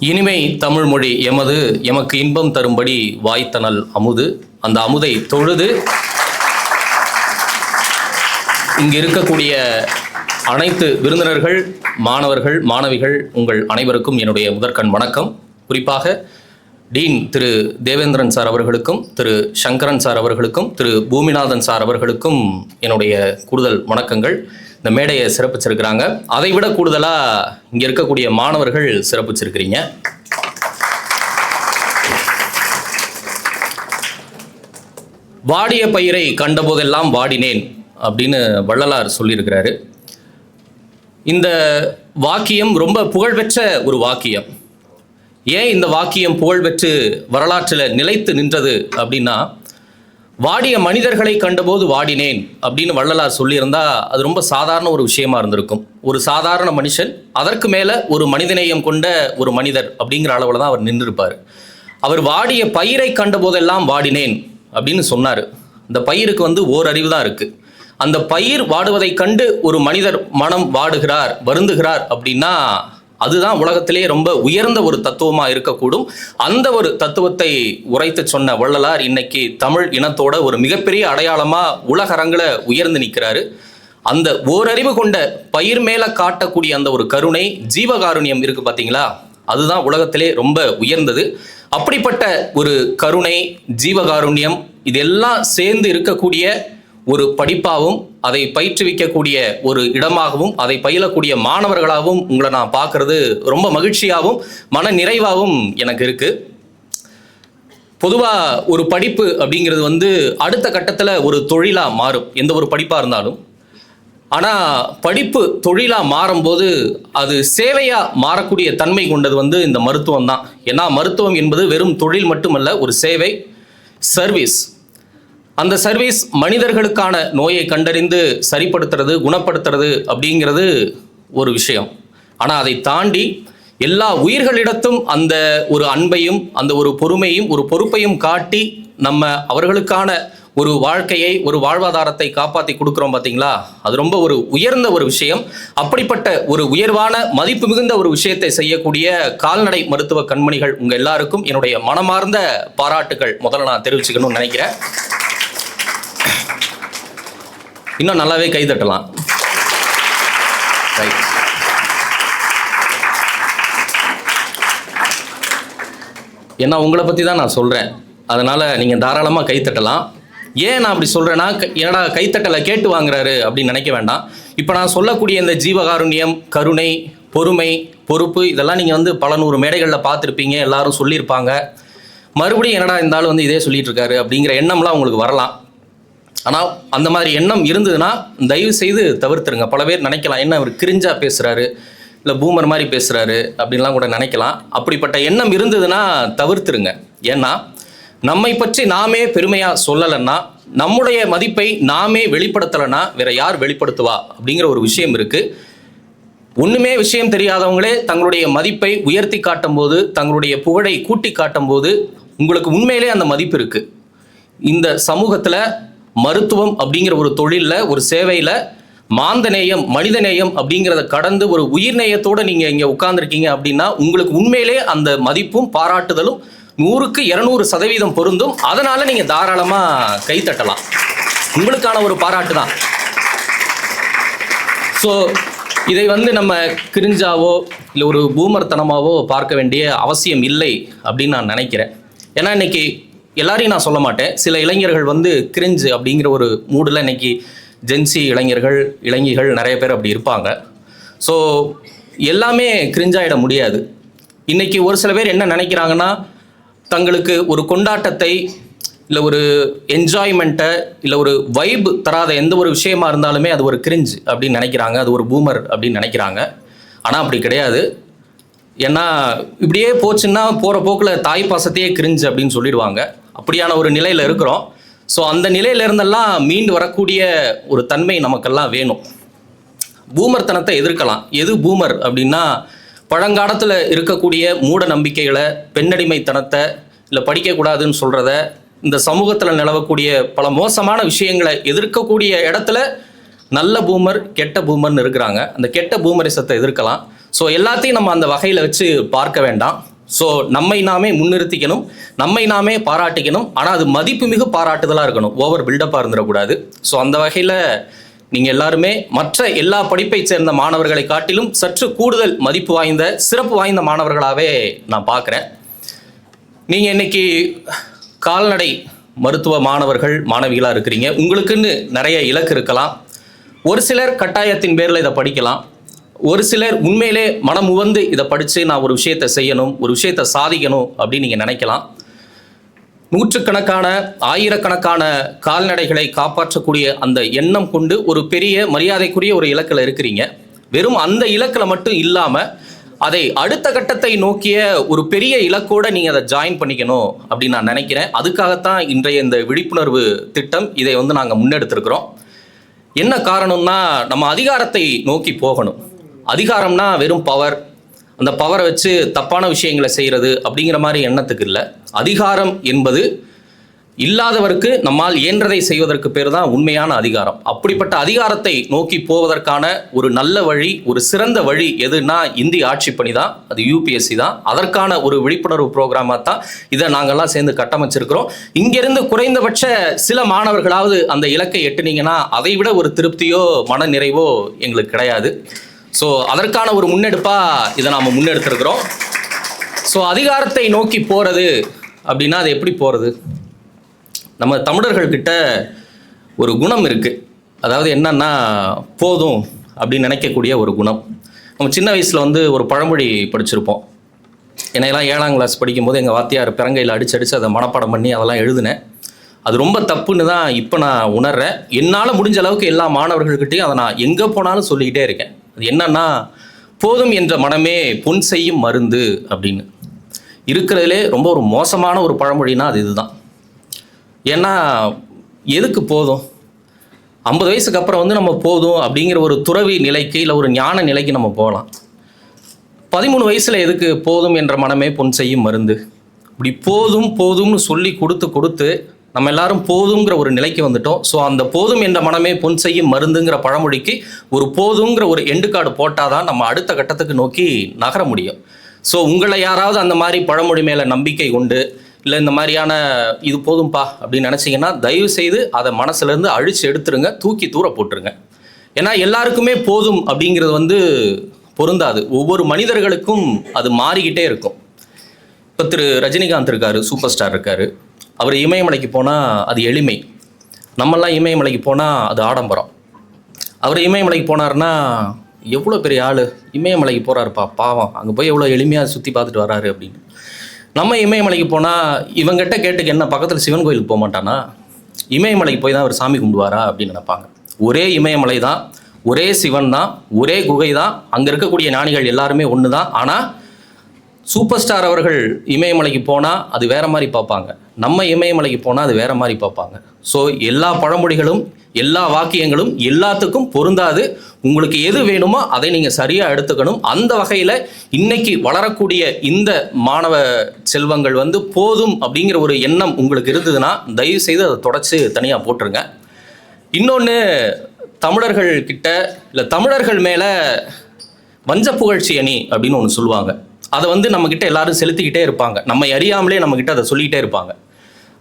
இனிமை தமிழ் மொழி எமக்கு இன்பம் தரும்படி வாய்த்தனல் அமுது. அந்த அமுதை தொழுது இங்கு இருக்கக்கூடிய அனைத்து விருந்தினர்கள், மாணவர்கள், மாணவிகள் உங்கள் அனைவருக்கும் என்னுடைய முதற்கண் வணக்கம். குறிப்பாக டீன் திரு தேவேந்திரன் சார் அவர்களுக்கும், திரு சங்கரன் சார் அவர்களுக்கும், திரு பூமிநாதன் சார் அவர்களுக்கும் என்னுடைய கூடுதல் வணக்கங்கள். இந்த மேடையை சிறப்பிச்சிருக்கிறாங்க. அதை விட கூடுதலாக இங்கே இருக்கக்கூடிய மாணவர்கள் சிறப்பிச்சிருக்கிறீங்க. வாடிய பயிரை கண்டபோதெல்லாம் வாடினேன் அப்படின்னு வள்ளலார் சொல்லியிருக்கிறாரு. இந்த வாக்கியம் ரொம்ப புகழ்பெற்ற ஒரு வாக்கியம். ஏன் இந்த வாக்கியம் புகழ்பெற்று வரலாற்றில் நிலைத்து நின்றது அப்படின்னா, வாடிய மனிதர்களை கண்டபோது வாடினேன் அப்படின்னு வள்ளலார் சொல்லியிருந்தா அது ரொம்ப சாதாரண ஒரு விஷயமா இருந்திருக்கும். ஒரு சாதாரண மனுஷன், அதற்கு மேலே ஒரு மனிதநேயம் கொண்ட ஒரு மனிதர் அப்படிங்கிற அளவில் தான் அவர் நின்றிருப்பார். அவர் வாடிய பயிரை கண்டபோதெல்லாம் வாடினேன் அப்படின்னு சொன்னார். இந்த பயிருக்கு ஓரறிவு தான் இருக்குது. அந்த பயிர் வாடுவதை கண்டு ஒரு மனிதர் மனம் வாடுகிறார், வருந்துகிறார் அப்படின்னா அதுதான் உலகத்திலே ரொம்ப உயர்ந்த ஒரு தத்துவமாக இருக்கக்கூடும். அந்த ஒரு தத்துவத்தை உரைத்து சொன்ன வள்ளலார் இன்னைக்கு தமிழ் இனத்தோட ஒரு மிகப்பெரிய அடையாளமாக உலக அரங்கில் உயர்ந்து நிற்கிறாரு. அந்த ஓரறிவு கொண்ட பயிர் மேலே காட்டக்கூடிய அந்த ஒரு கருணை, ஜீவகாருண்யம் இருக்குது பார்த்தீங்களா, அதுதான் உலகத்திலே ரொம்ப உயர்ந்தது. அப்படிப்பட்ட ஒரு கருணை, ஜீவகாருண்யம் இதெல்லாம் சேர்ந்து இருக்கக்கூடிய ஒரு படிப்பாகவும், அதை பயிற்றுவிக்கக்கூடிய ஒரு இடமாகவும், அதை பயிலக்கூடிய மாணவர்களாகவும் உங்களை நான் பார்க்கறது ரொம்ப மகிழ்ச்சியாகவும் மன நிறைவாகவும் எனக்கு இருக்குது. பொதுவாக ஒரு படிப்பு அப்படிங்கிறது அடுத்த கட்டத்தில் ஒரு தொழிலாக மாறும், எந்த ஒரு படிப்பாக இருந்தாலும். ஆனால் படிப்பு தொழிலாக மாறும்போது அது சேவையாக மாறக்கூடிய தன்மை கொண்டது இந்த மருத்துவம் தான். ஏன்னா மருத்துவம் என்பது வெறும் தொழில் மட்டுமல்ல, ஒரு சேவை, சர்வீஸ். அந்த சர்வீஸ் மனிதர்களுக்கான நோயை கண்டறிந்து சரிப்படுத்துறது, குணப்படுத்துறது அப்படிங்கிறது ஒரு விஷயம். ஆனால் அதை தாண்டி எல்லா உயிர்களிடத்தும் அந்த ஒரு அன்பையும், அந்த ஒரு பொறுமையும், ஒரு பொறுப்பையும் காட்டி நம்ம அவர்களுக்கான ஒரு வாழ்க்கையை, ஒரு வாழ்வாதாரத்தை காப்பாற்றி கொடுக்குறோம் பார்த்தீங்களா, அது ரொம்ப ஒரு உயர்ந்த ஒரு விஷயம். அப்படிப்பட்ட ஒரு உயர்வான மதிப்பு மிகுந்த ஒரு விஷயத்தை செய்யக்கூடிய கால்நடை மருத்துவ கண்மணிகள் உங்கள் எல்லாருக்கும் என்னுடைய மனமார்ந்த பாராட்டுகள் முதல்ல நான் தெரிவிச்சுக்கணும்னு நினைக்கிறேன். இன்னும் நல்லாவே கை தட்டலாம். ரைட். ஏன்னா உங்களை பற்றி தான் நான் சொல்கிறேன், அதனால் நீங்கள் தாராளமாக கை தட்டலாம். ஏன் நான் அப்படி சொல்கிறேன்னா, என்னடா கைத்தட்டலை கேட்டு வாங்குறாரு அப்படின்னு நினைக்க வேண்டாம். இப்போ நான் சொல்லக்கூடிய இந்த ஜீவகாருண்யம், கருணை, பொறுமை, பொறுப்பு இதெல்லாம் நீங்கள் பல நூறு மேடைகளில் பார்த்துருப்பீங்க, எல்லாரும் சொல்லியிருப்பாங்க. மறுபடியும் என்னடா இருந்தாலும் இதே சொல்லிட்டு இருக்காரு அப்படிங்கிற எண்ணம்லாம் உங்களுக்கு வரலாம். ஆனால் அந்த மாதிரி எண்ணம் இருந்ததுன்னா தயவு செய்து தவிர்த்துருங்க. பல பேர் நினைக்கலாம், என்ன அவர் கிரிஞ்சா பேசுகிறாரு, இல்லை பூமர் மாதிரி பேசுகிறாரு அப்படின்லாம் கூட நினைக்கலாம். அப்படிப்பட்ட எண்ணம் இருந்ததுன்னா தவிர்த்துருங்க. ஏன்னா நம்மை பற்றி நாமே பெருமையாக சொல்லலைன்னா, நம்முடைய மதிப்பை நாமே வெளிப்படுத்தலைன்னா வேற யார் வெளிப்படுத்துவா அப்படிங்கிற ஒரு விஷயம் இருக்குது. ஒன்றுமே விஷயம் தெரியாதவங்களே தங்களுடைய மதிப்பை உயர்த்தி காட்டும் போது, தங்களுடைய புகழை கூட்டி காட்டும் போது உங்களுக்கு உண்மையிலே அந்த மதிப்பு இருக்குது. இந்த சமூகத்தில் மருத்துவம் அப்படிங்கிற ஒரு தொழிலில், ஒரு சேவையில் மாந்தநேயம், மனிதநேயம் அப்படிங்கிறத கடந்து ஒரு உயிர்நேயத்தோடு நீங்கள் இங்கே உட்கார்ந்துருக்கீங்க அப்படின்னா உங்களுக்கு உண்மையிலே அந்த மதிப்பும் பாராட்டுதலும் 100க்கு 200% பொருந்தும். அதனால் நீங்கள் தாராளமாக கைத்தட்டலாம். உங்களுக்கான ஒரு பாராட்டு தான். ஸோ இதை நம்ம கிரிஞ்சாவோ இல்லை ஒரு பூமர்த்தனமாவோ பார்க்க வேண்டிய அவசியம் இல்லை அப்படின்னு நான் நினைக்கிறேன். ஏன்னா இன்னைக்கு எல்லாரையும் நான் சொல்ல மாட்டேன், சில இளைஞர்கள் கிரிஞ்சு அப்படிங்கிற ஒரு மூடில் இன்னைக்கு ஜென்சி இளைஞர்கள், இளைஞர்கள் நிறைய பேர் அப்படி இருப்பாங்க. ஸோ எல்லாமே கிரிஞ்சாயிட முடியாது. இன்றைக்கி ஒரு சில பேர் என்ன நினைக்கிறாங்கன்னா, தங்களுக்கு ஒரு கொண்டாட்டத்தை இல்லை ஒரு என்ஜாய்மெண்ட்டை இல்லை ஒரு வைப் தராத எந்த ஒரு விஷயமா இருந்தாலுமே அது ஒரு கிரிஞ்ச் அப்படின்னு நினைக்கிறாங்க, அது ஒரு பூமர் அப்படின்னு நினைக்கிறாங்க. ஆனால் அப்படி கிடையாது. ஏன்னா இப்படியே போச்சுன்னா போகிற போக்கில் தாய் பாசத்தையே கிரிஞ்சு அப்படின்னு சொல்லிடுவாங்க. அப்படியான ஒரு நிலையில் இருக்கிறோம். ஸோ அந்த நிலையிலிருந்தெல்லாம் மீண்டு வரக்கூடிய ஒரு தன்மை நமக்கெல்லாம் வேணும். பூமர்த்தனத்தை எதிர்க்கலாம். எது பூமர் அப்படின்னா, பழங்காலத்தில் இருக்கக்கூடிய மூட நம்பிக்கைகளை, பெண்ணடிமைத்தனத்தை, இல்லை படிக்கக்கூடாதுன்னு சொல்கிறத, இந்த சமூகத்தில் நிலவக்கூடிய பல மோசமான விஷயங்களை எதிர்க்கக்கூடிய இடத்துல நல்ல பூமர், கெட்ட பூமர்னு இருக்கிறாங்க. அந்த கெட்ட பூமரிசத்தை எதிர்க்கலாம். ஸோ எல்லாத்தையும் நம்ம அந்த வகையில் வச்சு பார்க்க வேண்டாம். ஸோ நம்மை நாமே முன்னிறுத்திக்கணும், நம்மை நாமே பாராட்டிக்கணும். ஆனால் அது மதிப்புமிகு பாராட்டுதலாக இருக்கணும், ஓவர் பில்டப்பாக இருந்துடக்கூடாது. ஸோ அந்த வகையில் நீங்கள் எல்லாருமே மற்ற எல்லா படிப்பை சேர்ந்த மாணவர்களை காட்டிலும் சற்று கூடுதல் மதிப்பு வாய்ந்த சிறப்பு வாய்ந்த மாணவர்களாகவே நான் பார்க்குறேன். நீங்கள் இன்னைக்கு கால்நடை மருத்துவ மாணவர்கள் மாணவிகளாக இருக்கிறீங்க. உங்களுக்குன்னு நிறைய இலக்கு இருக்கலாம். ஒரு சிலர் கட்டாயத்தின் பேரில் இதை படிக்கலாம். ஒரு சிலர் உண்மையிலே மனம் உவந்து இதை படித்து நான் ஒரு விஷயத்தை செய்யணும், ஒரு விஷயத்தை சாதிக்கணும் அப்படின்னு நீங்கள் நினைக்கலாம். நூற்றுக்கணக்கான ஆயிரக்கணக்கான கால்நடைகளை காப்பாற்றக்கூடிய அந்த எண்ணம் கொண்டு ஒரு பெரிய மரியாதைக்குரிய ஒரு இலக்கில் இருக்கிறீங்க. வெறும் அந்த இலக்கில் மட்டும் இல்லாமல் அதை அடுத்த கட்டத்தை நோக்கிய ஒரு பெரிய இலக்கோடு நீங்கள் அதை ஜாயின் பண்ணிக்கணும் அப்படின்னு நான் நினைக்கிறேன். அதுக்காகத்தான் இன்றைய இந்த விழிப்புணர்வு திட்டம் இதை நாங்கள் முன்னெடுத்திருக்கிறோம். என்ன காரணம்னா, நம்ம அதிகாரத்தை நோக்கி போகணும். அதிகாரம்னா வெறும் பவர், அந்த பவரை வச்சு தப்பான விஷயங்களை செய்கிறது அப்படிங்கிற மாதிரி எண்ணத்துக்கு இல்லை. அதிகாரம் என்பது இல்லாதவருக்கு நம்மால் இயன்றதை செய்வதற்கு பேர் தான் உண்மையான அதிகாரம். அப்படிப்பட்ட அதிகாரத்தை நோக்கி போவதற்கான ஒரு நல்ல வழி, ஒரு சிறந்த வழி எதுனா இந்திய ஆட்சி பணி தான், அது யூபிஎஸ்சி தான். அதற்கான ஒரு விழிப்புணர்வு ப்ரோக்ராமாக தான் இதை நாங்கள்லாம் சேர்ந்து கட்டமைச்சிருக்கிறோம். இங்கிருந்து குறைந்தபட்ச சில மாணவர்களாவது அந்த இலக்கை எட்டுனீங்கன்னா அதை விட ஒரு திருப்தியோ மன நிறைவோ எங்களுக்கு கிடையாது. ஸோ அதற்கான ஒரு முன்னெடுப்பாக இதை நாம் முன்னெடுத்திருக்கிறோம். ஸோ அதிகாரத்தை நோக்கி போகிறது அப்படின்னா அது எப்படி போகிறது? நம்ம தமிழர்கள்கிட்ட ஒரு குணம் இருக்குது. அதாவது என்னன்னா, போதும் அப்படின்னு நினைக்கக்கூடிய ஒரு குணம். நம்ம சின்ன வயசில் ஒரு பழமொழி படிச்சிருப்போம். என்னையெல்லாம் 7ஆம் கிளாஸ் படிக்கும்போது எங்கள் வாத்தியார் பிறங்கையில் அடிச்சு அதை மனப்பாடம் பண்ணி அதெல்லாம் எழுதினேன். அது ரொம்ப தப்புன்னு தான் இப்போ நான் உணர்றேன். என்னால் முடிஞ்ச அளவுக்கு எல்லா மாணவர்கள்கிட்டையும் அதை நான் எங்கே போனாலும் சொல்லிக்கிட்டே இருக்கேன். அது என்னன்னா, போதும் என்ற மனமே பொன் செய்யும் மருந்து அப்படின்னு. இருக்கிறதுலே ரொம்ப ஒரு மோசமான ஒரு பழமொழினா அது இதுதான். ஏன்னா எதுக்கு போதும்? 50 வயசுக்கு அப்புறம் நம்ம போதும் அப்படிங்கிற ஒரு துறவி நிலைக்கு இல்லை ஒரு ஞான நிலைக்கு நம்ம போகலாம். 13 வயசில் எதுக்கு போதும் என்ற மனமே பொன் செய்யும் மருந்து? இப்படி போதும் போதும்னு சொல்லி கொடுத்து நம்ம எல்லாரும் போதுங்கிற ஒரு நிலைக்கு வந்துட்டோம். ஸோ அந்த போதும் என்ற மனமே பொன் செய்யும் மருந்துங்கிற பழமொழிக்கு ஒரு போதுங்கிற ஒரு எண்டு கார்டு போட்டால் தான் நம்ம அடுத்த கட்டத்துக்கு நோக்கி நகர முடியும். ஸோ உங்களை யாராவது அந்த மாதிரி பழமொழி மேலே நம்பிக்கை கொண்டு இல்லை இந்த மாதிரியான இது போதும்பா அப்படின்னு நினச்சிங்கன்னா தயவு செய்து அதை மனசுலேருந்து அழிச்சு எடுத்துருங்க, தூக்கி தூர போட்டுருங்க. ஏன்னா எல்லாருக்குமே போதும் அப்படிங்கிறது பொருந்தாது. ஒவ்வொரு மனிதர்களுக்கும் அது மாறிக்கிட்டே இருக்கும். இப்போ திரு ரஜினிகாந்த் இருக்கார், சூப்பர் ஸ்டார் இருக்கார். அவர் இமயமலைக்கு போனால் அது எளிமை. நம்மெல்லாம் இமயமலைக்கு போனால் அது ஆடம்பரம். அவர் இமயமலைக்கு போனார்னா எவ்வளோ பெரிய ஆள், இமயமலைக்கு போகிறாருப்பா பாவம், அங்கே போய் எவ்வளோ எளிமையாக சுற்றி பார்த்துட்டு வராரு அப்படின்னு. நம்ம இமயமலைக்கு போனால் இவங்ககிட்ட கேட்டுக்கு என்ன பக்கத்தில் சிவன் கோயிலுக்கு போக மாட்டானா? இமயமலைக்கு போய் தான் அவர் சாமி கும்பிடுவாரா அப்படின்னு நினைப்பாங்க. ஒரே இமயமலை தான், ஒரே சிவன் தான், ஒரே குகை தான், அங்கே இருக்கக்கூடிய ஞானிகள் எல்லாருமே ஒன்று தான். ஆனால் சூப்பர் ஸ்டார் அவர்கள் இமயமலைக்கு போனால் அது வேறு மாதிரி பார்ப்பாங்க, நம்ம இமயமலைக்கு போனால் அது வேறு மாதிரி பார்ப்பாங்க. ஸோ எல்லா பழமொழிகளும் எல்லா வாக்கியங்களும் எல்லாத்துக்கும் பொருந்தாது. உங்களுக்கு எது வேணுமோ அதை நீங்கள் சரியாக எடுத்துக்கணும். அந்த வகையில் இன்னைக்கு வளரக்கூடிய இந்த மாணவ செல்வங்கள் போதும் அப்படிங்கிற ஒரு எண்ணம் உங்களுக்கு இருந்ததுன்னா தயவு செய்து அதை தொடச்சி தனியாக போட்டுருங்க. இன்னொன்று, தமிழர்கள் கிட்ட இல்லை தமிழர்கள் மேலே வஞ்ச புகழ்ச்சி அணி அப்படின்னு ஒன்று சொல்லுவாங்க. அதை நம்மக்கிட்ட எல்லாரும் செலுத்திக்கிட்டே இருப்பாங்க. நம்ம அறியாமலே நம்மக்கிட்ட அதை சொல்லிக்கிட்டே இருப்பாங்க.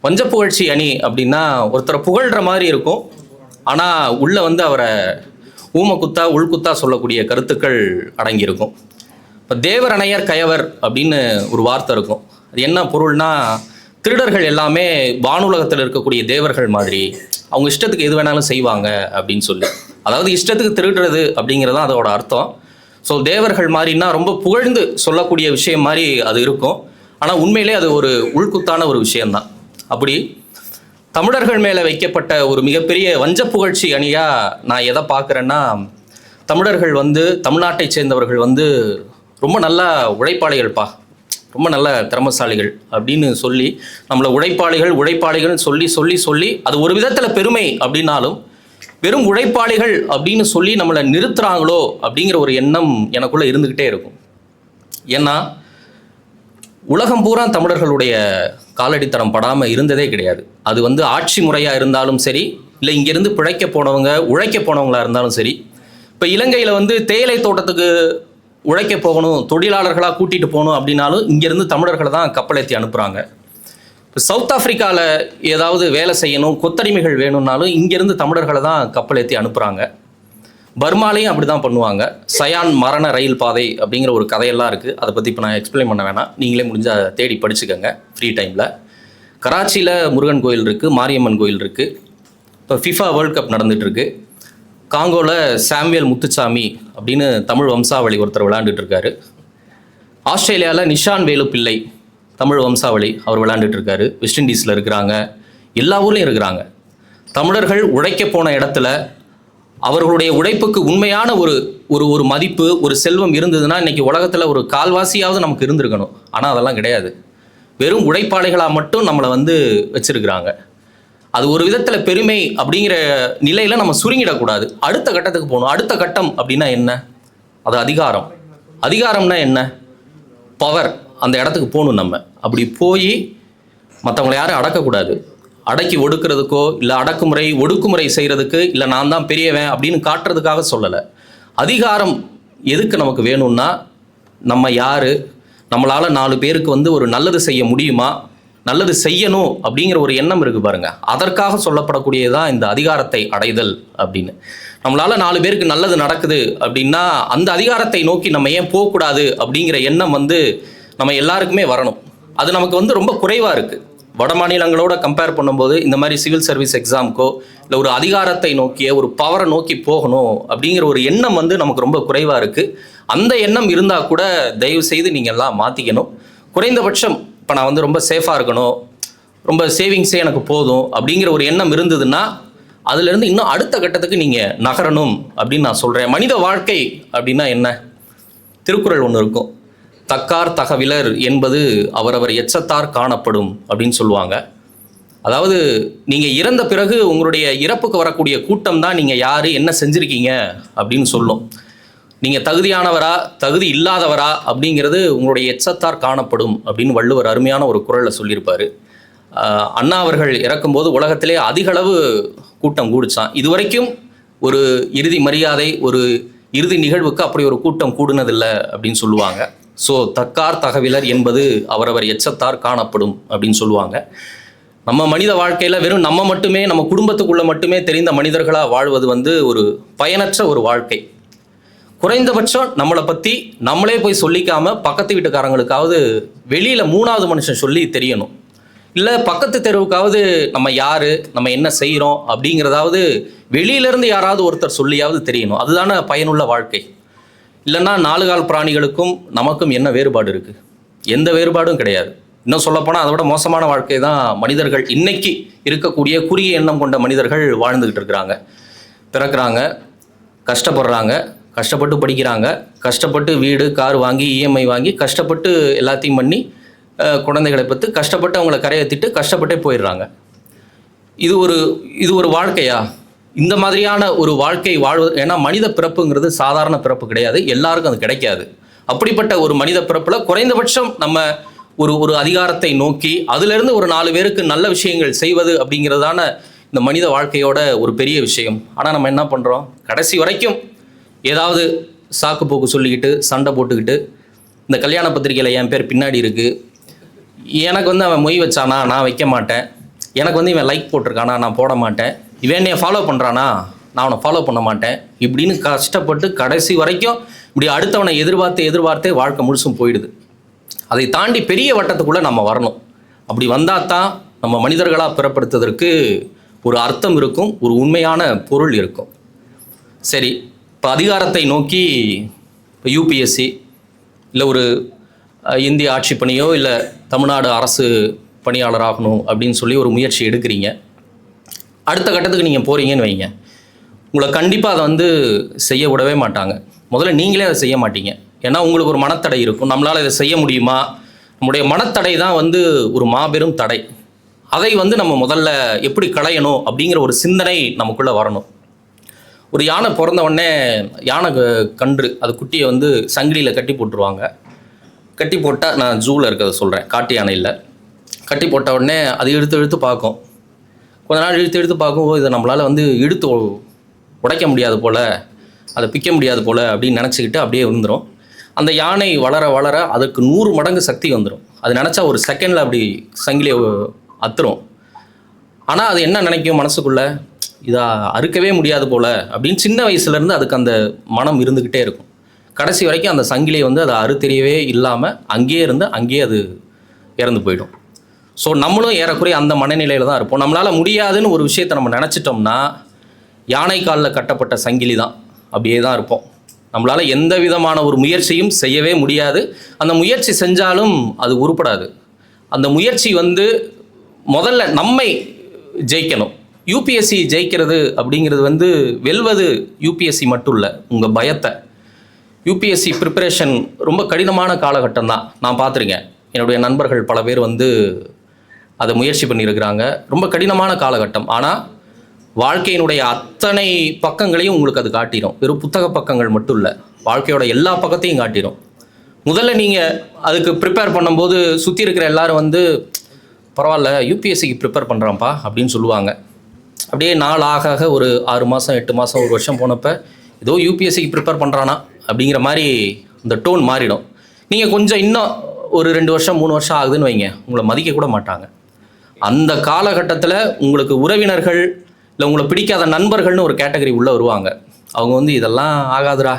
வஞ்ச புகழ்ச்சி அணி அப்படின்னா ஒருத்தரை புகழ்கிற மாதிரி இருக்கும், ஆனால் உள்ளே அவரை ஊமக்குத்தா உள்குத்தா சொல்லக்கூடிய கருத்துக்கள் அடங்கியிருக்கும். இப்போ தேவரணையர் கயவர் அப்படின்னு ஒரு வார்த்தை இருக்கும். அது என்ன பொருள்னா, திருடர்கள் எல்லாமே வானுலகத்தில் இருக்கக்கூடிய தேவர்கள் மாதிரி அவங்க இஷ்டத்துக்கு எது வேணாலும் செய்வாங்க அப்படின்னு சொல்லி. அதாவது இஷ்டத்துக்கு திருடுறது அப்படிங்கிறது தான் அதோட அர்த்தம். ஸோ தேவர்கள் மாதிரின்னா ரொம்ப புகழ்ந்து சொல்லக்கூடிய விஷயம் மாதிரி அது இருக்கும். ஆனால் உண்மையிலே அது ஒரு உள்குத்தான ஒரு விஷயந்தான். அப்படி தமிழர்கள் மேலே வைக்கப்பட்ட ஒரு மிகப்பெரிய வஞ்ச புகழ்ச்சி அணியாக நான் எதை பார்க்குறேன்னா, தமிழர்கள் தமிழ்நாட்டை சேர்ந்தவர்கள் ரொம்ப நல்ல உழைப்பாளிகள்ப்பா, ரொம்ப நல்ல திறமசாலிகள் அப்படின்னு சொல்லி நம்மளை உழைப்பாளிகள்னு சொல்லி அது ஒரு விதத்தில் பெருமை அப்படின்னாலும் வெறும் உழைப்பாளிகள் அப்படின்னு சொல்லி நம்மளை நிறுத்துறாங்களோ அப்படிங்கிற ஒரு எண்ணம் எனக்குள்ளே இருந்துக்கிட்டே இருக்கும். ஏன்னா உலகம் பூரா தமிழர்களுடைய காலடித்தடம் படாமல் இருந்ததே கிடையாது. அது ஆட்சி முறையாக இருந்தாலும் சரி, இல்லை இங்கேருந்து பிழைக்க போனவங்க உழைக்க போனவங்களாக இருந்தாலும் சரி. இப்போ இலங்கையில் தேயிலை தோட்டத்துக்கு உழைக்க போகணும், தொழிலாளர்களாக கூட்டிகிட்டு போகணும் அப்படின்னாலும் இங்கேருந்து தமிழர்களை தான் கப்பலேற்றி அனுப்புகிறாங்க. இப்போ சவுத் ஆஃப்ரிக்காவில் ஏதாவது வேலை செய்யணும், கொத்தடிமைகள் வேணும்னாலும் இங்கேருந்து தமிழர்களை தான் கப்பலேற்றி அனுப்புகிறாங்க. பர்மாலையும் அப்படி தான் பண்ணுவாங்க. சயான் மரண ரயில் பாதை அப்படிங்கிற ஒரு கதையெல்லாம் இருக்குது. அதை பற்றி இப்போ நான் எக்ஸ்பிளைன் பண்ண வேணாம், நீங்களே முடிஞ்சால் தேடி படிச்சுக்கோங்க ஃப்ரீ டைமில். கராச்சியில் முருகன் கோயில் இருக்குது, மாரியம்மன் கோயில் இருக்குது. இப்போ ஃபிஃபா வேர்ல்ட் கப் நடந்துகிட்ருக்கு. காங்கோவில் சாமுவேல் முத்துசாமி அப்படின்னு தமிழ் வம்சாவளி ஒருத்தர் விளையாண்டுட்டுருக்காரு. ஆஸ்திரேலியாவில் நிஷான் வேலு பிள்ளை தமிழ் வம்சாவளி அவர் விளையாண்டுட்டுருக்காரு. வெஸ்ட் இண்டீஸில் இருக்கிறாங்க, எல்லா ஊர்லேயும் இருக்கிறாங்க. தமிழர்கள் உழைக்க போன இடத்துல அவர்களுடைய உழைப்புக்கு உண்மையான ஒரு மதிப்பு, ஒரு செல்வம் இருந்ததுன்னா இன்றைக்கி உலகத்தில் ஒரு கால்வாசியாவது நமக்கு இருந்திருக்கணும். ஆனால் அதெல்லாம் கிடையாது. வெறும் உழைப்பாளிகளாக மட்டும் நம்மளை வச்சுருக்கிறாங்க. அது ஒரு விதத்தில் பெருமை அப்படிங்கிற நிலையில் நம்ம சுருங்கிடக்கூடாது. அடுத்த கட்டத்துக்கு போகணும். அடுத்த கட்டம் அப்படின்னா என்ன? அது அதிகாரம். அதிகாரம்னா என்ன? பவர். அந்த இடத்துக்கு போகணும். நம்ம அப்படி போய் மற்றவங்களை யாரும் அடக்கக்கூடாது. அடக்கி ஒடுக்கிறதுக்கோ இல்லை ஒடுக்குமுறை செய்கிறதுக்கு இல்லை நான் தான் பெரியவன் அப்படின்னு காட்டுறதுக்காக சொல்லலை. அதிகாரம் எதுக்கு நமக்கு வேணும்னா, நம்ம யார், நம்மளால் 4 பேருக்கு ஒரு நல்லது செய்ய முடியுமா, நல்லது செய்யணும் அப்படிங்கிற ஒரு எண்ணம் இருக்குது பாருங்கள். அதற்காக சொல்லப்படக்கூடியதான் இந்த அதிகாரத்தை அடைதல் அப்படின்னு. நம்மளால் 4 பேருக்கு நல்லது நடக்குது அப்படின்னா அந்த அதிகாரத்தை நோக்கி நம்ம ஏன் போகக்கூடாது அப்படிங்கிற எண்ணம் நம்ம எல்லாருக்குமே வரணும். அது நமக்கு ரொம்ப குறைவாக இருக்குது. வட மாநிலங்களோட கம்பேர் பண்ணும்போது இந்த மாதிரி சிவில் சர்வீஸ் எக்ஸாமுக்கோ இல்லை ஒரு அதிகாரத்தை நோக்கிய ஒரு பவரை நோக்கி போகணும் அப்படிங்கிற ஒரு எண்ணம் நமக்கு ரொம்ப குறைவாக இருக்குது. அந்த எண்ணம் இருந்தால் கூட தயவு செய்து நீங்கள் எல்லாம் மாற்றிக்கணும். குறைந்தபட்சம் இப்போ நான் ரொம்ப சேஃபாக இருக்கணும், ரொம்ப சேவிங்ஸே எனக்கு போதும் அப்படிங்கிற ஒரு எண்ணம் இருந்ததுன்னா அதுலேருந்து இன்னும் அடுத்த கட்டத்துக்கு நீங்கள் நகரணும் அப்படின்னு நான் சொல்கிறேன். மனித வாழ்க்கை அப்படின்னா என்ன? திருக்குறள் ஒன்று இருக்கும், தக்கார் தகவிலர் என்பது அவரவர் எச்சத்தார் காணப்படும் அப்படின்னு சொல்லுவாங்க. அதாவது நீங்கள் இறந்த பிறகு உங்களுடைய இறப்புக்கு வரக்கூடிய கூட்டம் தான் நீங்கள் யார், என்ன செஞ்சுருக்கீங்க அப்படின்னு சொல்லும். நீங்கள் தகுதியானவரா தகுதி இல்லாதவரா அப்படிங்கிறது உங்களுடைய எச்சத்தார் காணப்படும் அப்படின்னு வள்ளுவர் அருமையான ஒரு குறளில் சொல்லியிருப்பார். அண்ணா அவர்கள் இறக்கும்போது உலகத்திலே அதிகளவு கூட்டம் கூடிச்சான். இதுவரைக்கும் ஒரு இறுதி மரியாதை, ஒரு இறுதி நிகழ்வுக்கு அப்படி ஒரு கூட்டம் கூடுனதில்லை அப்படின்னு சொல்லுவாங்க. ஸோ தக்கார் தகவிலர் என்பது அவரவர் எச்சத்தார் காணப்படும் அப்படின்னு சொல்லுவாங்க. நம்ம மனித வாழ்க்கையில் வெறும் நம்ம மட்டுமே, நம்ம குடும்பத்துக்குள்ளே மட்டுமே தெரிந்த மனிதர்களாக வாழ்வது ஒரு பயனற்ற ஒரு வாழ்க்கை. குறைந்தபட்சம் நம்மளை பற்றி நம்மளே போய் சொல்லிக்காமல் பக்கத்து வீட்டுக்காரங்களுக்காவது வெளியில் 3வது மனுஷன் சொல்லி தெரியணும். இல்லை பக்கத்து தெருவுக்காவது நம்ம யார், நம்ம என்ன செய்கிறோம் அப்படிங்கிறதாவது வெளியிலேருந்து யாராவது ஒருத்தர் சொல்லியாவது தெரியணும். அதுதானே பயனுள்ள வாழ்க்கை. இல்லைன்னா 4 கால் பிராணிகளுக்கும் நமக்கும் என்ன வேறுபாடு இருக்குது? எந்த வேறுபாடும் கிடையாது. இன்னும் சொல்லப்போனால் அதை விட மோசமான வாழ்க்கை தான் மனிதர்கள் இன்னைக்கு இருக்கக்கூடிய குறுகிய எண்ணம் கொண்ட மனிதர்கள் வாழ்ந்துக்கிட்டு இருக்கிறாங்க. பிறக்கிறாங்க, கஷ்டப்படுறாங்க, கஷ்டப்பட்டு படிக்கிறாங்க, கஷ்டப்பட்டு வீடு கார் வாங்கி இஎம்ஐ வாங்கி கஷ்டப்பட்டு எல்லாத்தையும் பண்ணி குழந்தைகளை பற்றி கஷ்டப்பட்டு அவங்கள கரையேற்றிட்டு கஷ்டப்பட்டே போயிடுறாங்க. இது ஒரு வாழ்க்கையா? இந்த மாதிரியான ஒரு வாழ்க்கை வாழ்வது, ஏன்னா மனித பிறப்புங்கிறது சாதாரண பிறப்பு கிடையாது, எல்லாருக்கும் அது கிடைக்காது. அப்படிப்பட்ட ஒரு மனித பிறப்பில் குறைந்தபட்சம் நம்ம ஒரு அதிகாரத்தை நோக்கி அதிலிருந்து ஒரு 4 பேருக்கு நல்ல விஷயங்கள் செய்வது அப்படிங்கிறதான இந்த மனித வாழ்க்கையோட ஒரு பெரிய விஷயம். ஆனால் நம்ம என்ன பண்ணுறோம்? கடைசி வரைக்கும் ஏதாவது சாக்கு போக்கு சொல்லிக்கிட்டு சண்டை போட்டுக்கிட்டு, இந்த கல்யாண பத்திரிக்கையில் என் பேர் பின்னாடி இருக்குது, எனக்கு அவன் மொய் வச்சானா நான் வைக்க மாட்டேன், எனக்கு இவன் லைக் போட்டிருக்கானா நான் போட மாட்டேன், இவன் என்னைய ஃபாலோ பண்ணுறானா நான் அவனை ஃபாலோ பண்ண மாட்டேன், இப்படின்னு கஷ்டப்பட்டு கடைசி வரைக்கும் இப்படி அடுத்தவனை எதிர்பார்த்தே வாழ்க்கை முழுசும் போயிடுது. அதை தாண்டி பெரிய வட்டத்துக்குள்ளே நம்ம வரணும். அப்படி வந்தால் தான் நம்ம மனிதர்களாக பிறப்படுத்துவதற்கு ஒரு அர்த்தம் இருக்கும், ஒரு உண்மையான பொருள் இருக்கும். சரி, இப்போ அதிகாரத்தை நோக்கி இப்போ யூபிஎஸ்சி இல்லை ஒரு இந்திய ஆட்சி பணியோ இல்லை தமிழ்நாடு அரசு பணியாளர் ஆகணும் அப்படின்னு சொல்லி ஒரு முயற்சி எடுக்கிறீங்க. அடுத்த கட்டத்துக்கு நீங்கள் போகிறீங்கன்னு வைங்க, உங்களை கண்டிப்பாக அதை செய்ய விடவே மாட்டாங்க. முதல்ல நீங்களே அதை செய்ய மாட்டீங்க. ஏன்னா உங்களுக்கு ஒரு மனத்தடை இருக்கும். நம்மளால் இதை செய்ய முடியுமா? நம்முடைய மனத்தடை தான் ஒரு மாபெரும் தடை. அதை நம்ம முதல்ல எப்படி களையணும் அப்படிங்கிற ஒரு சிந்தனை நமக்குள்ளே வரணும். ஒரு யானை பிறந்த உடனே யானை கன்று அது குட்டியை சங்கிலியில் கட்டி போட்டுருவாங்க. கட்டி போட்டால், நான் ஜூவில் இருக்கிறத சொல்கிறேன், காட்டு யானையில் கட்டி போட்ட உடனே அது இழுத்து பார்க்கும். கொஞ்ச நாள் இழுத்து பார்க்கும், இதை நம்மளால் இழுத்து உடைக்க முடியாது போல், அதை பிக்க முடியாது போல் அப்படின்னு நினச்சிக்கிட்டு அப்படியே விழுந்துடும். அந்த யானை வளர வளர அதுக்கு 100 மடங்கு சக்தி வந்துடும். அது நினச்சா ஒரு செகண்டில் அப்படி சங்கிலியை அத்துரும். ஆனால் அது என்ன நினைக்கும் மனசுக்குள்ள, இதை அறுக்கவே முடியாது போல் அப்படின்னு சின்ன வயசுலேருந்து அதுக்கு அந்த மனம் இருந்துக்கிட்டே இருக்கும். கடைசி வரைக்கும் அந்த சங்கிலியை வந்து அதை அறுத்தெறியவே இல்லாமல் அங்கேயே இருந்து அங்கேயே அது இறந்து போயிடும். ஸோ நம்மளும் ஏறக்குறைய அந்த மனநிலையில் தான் இருப்போம். நம்மளால் முடியாதுன்னு ஒரு விஷயத்தை நம்ம நினச்சிட்டோம்னா யானை காலில் கட்டப்பட்ட சங்கிலி தான், அப்படியே தான் இருப்போம். நம்மளால் எந்த விதமான ஒரு முயற்சியும் செய்யவே முடியாது. அந்த முயற்சி செஞ்சாலும் அது உருப்படாது. அந்த முயற்சி வந்து முதல்ல நம்மை ஜெயிக்கணும். யூபிஎஸ்சி ஜெயிக்கிறது அப்படிங்கிறது வந்து வெல்வது யூபிஎஸ்சி மட்டும் இல்லை, உங்கள் பயத்தை. யூபிஎஸ்சி ப்ரிப்பரேஷன் ரொம்ப கடினமான காலகட்டம் தான். நான் பார்த்துருக்கேன், என்னுடைய நண்பர்கள் பல பேர் வந்து அதை முயற்சி பண்ணியிருக்கிறாங்க. ரொம்ப கடினமான காலகட்டம். ஆனால் வாழ்க்கையினுடைய அத்தனை பக்கங்களையும் உங்களுக்கு அது காட்டிடும். வெறும் புத்தக பக்கங்கள் மட்டும் இல்லை, வாழ்க்கையோட எல்லா பக்கத்தையும் காட்டிடும். முதல்ல நீங்கள் அதுக்கு ப்ரிப்பேர் பண்ணும்போது சுற்றி இருக்கிற எல்லாரும் வந்து பரவாயில்ல யூபிஎஸ்சிக்கு ப்ரிப்பேர் பண்ணுறான்ப்பா அப்படின்னு சொல்லுவாங்க. அப்படியே நாள் ஆக ஆக ஒரு 6 மாதம் 8 மாதம் 1 வருஷம் போனப்போ ஏதோ யூபிஎஸ்சிக்கு ப்ரிப்பேர் பண்ணுறானா அப்படிங்கிற மாதிரி இந்த டோன் மாறிடும். நீங்கள் கொஞ்சம் இன்னும் ஒரு 2 வருஷம் 3 வருஷம் ஆகுதுன்னு வைங்க, உங்களை மதிக்க கூட மாட்டாங்க. அந்த காலகட்டத்தில் உங்களுக்கு உறவினர்கள் இல்லை உங்களை பிடிக்காத நண்பர்கள்னு ஒரு கேட்டகரி உள்ளே வருவாங்க. அவங்க வந்து இதெல்லாம் ஆகாதுடா,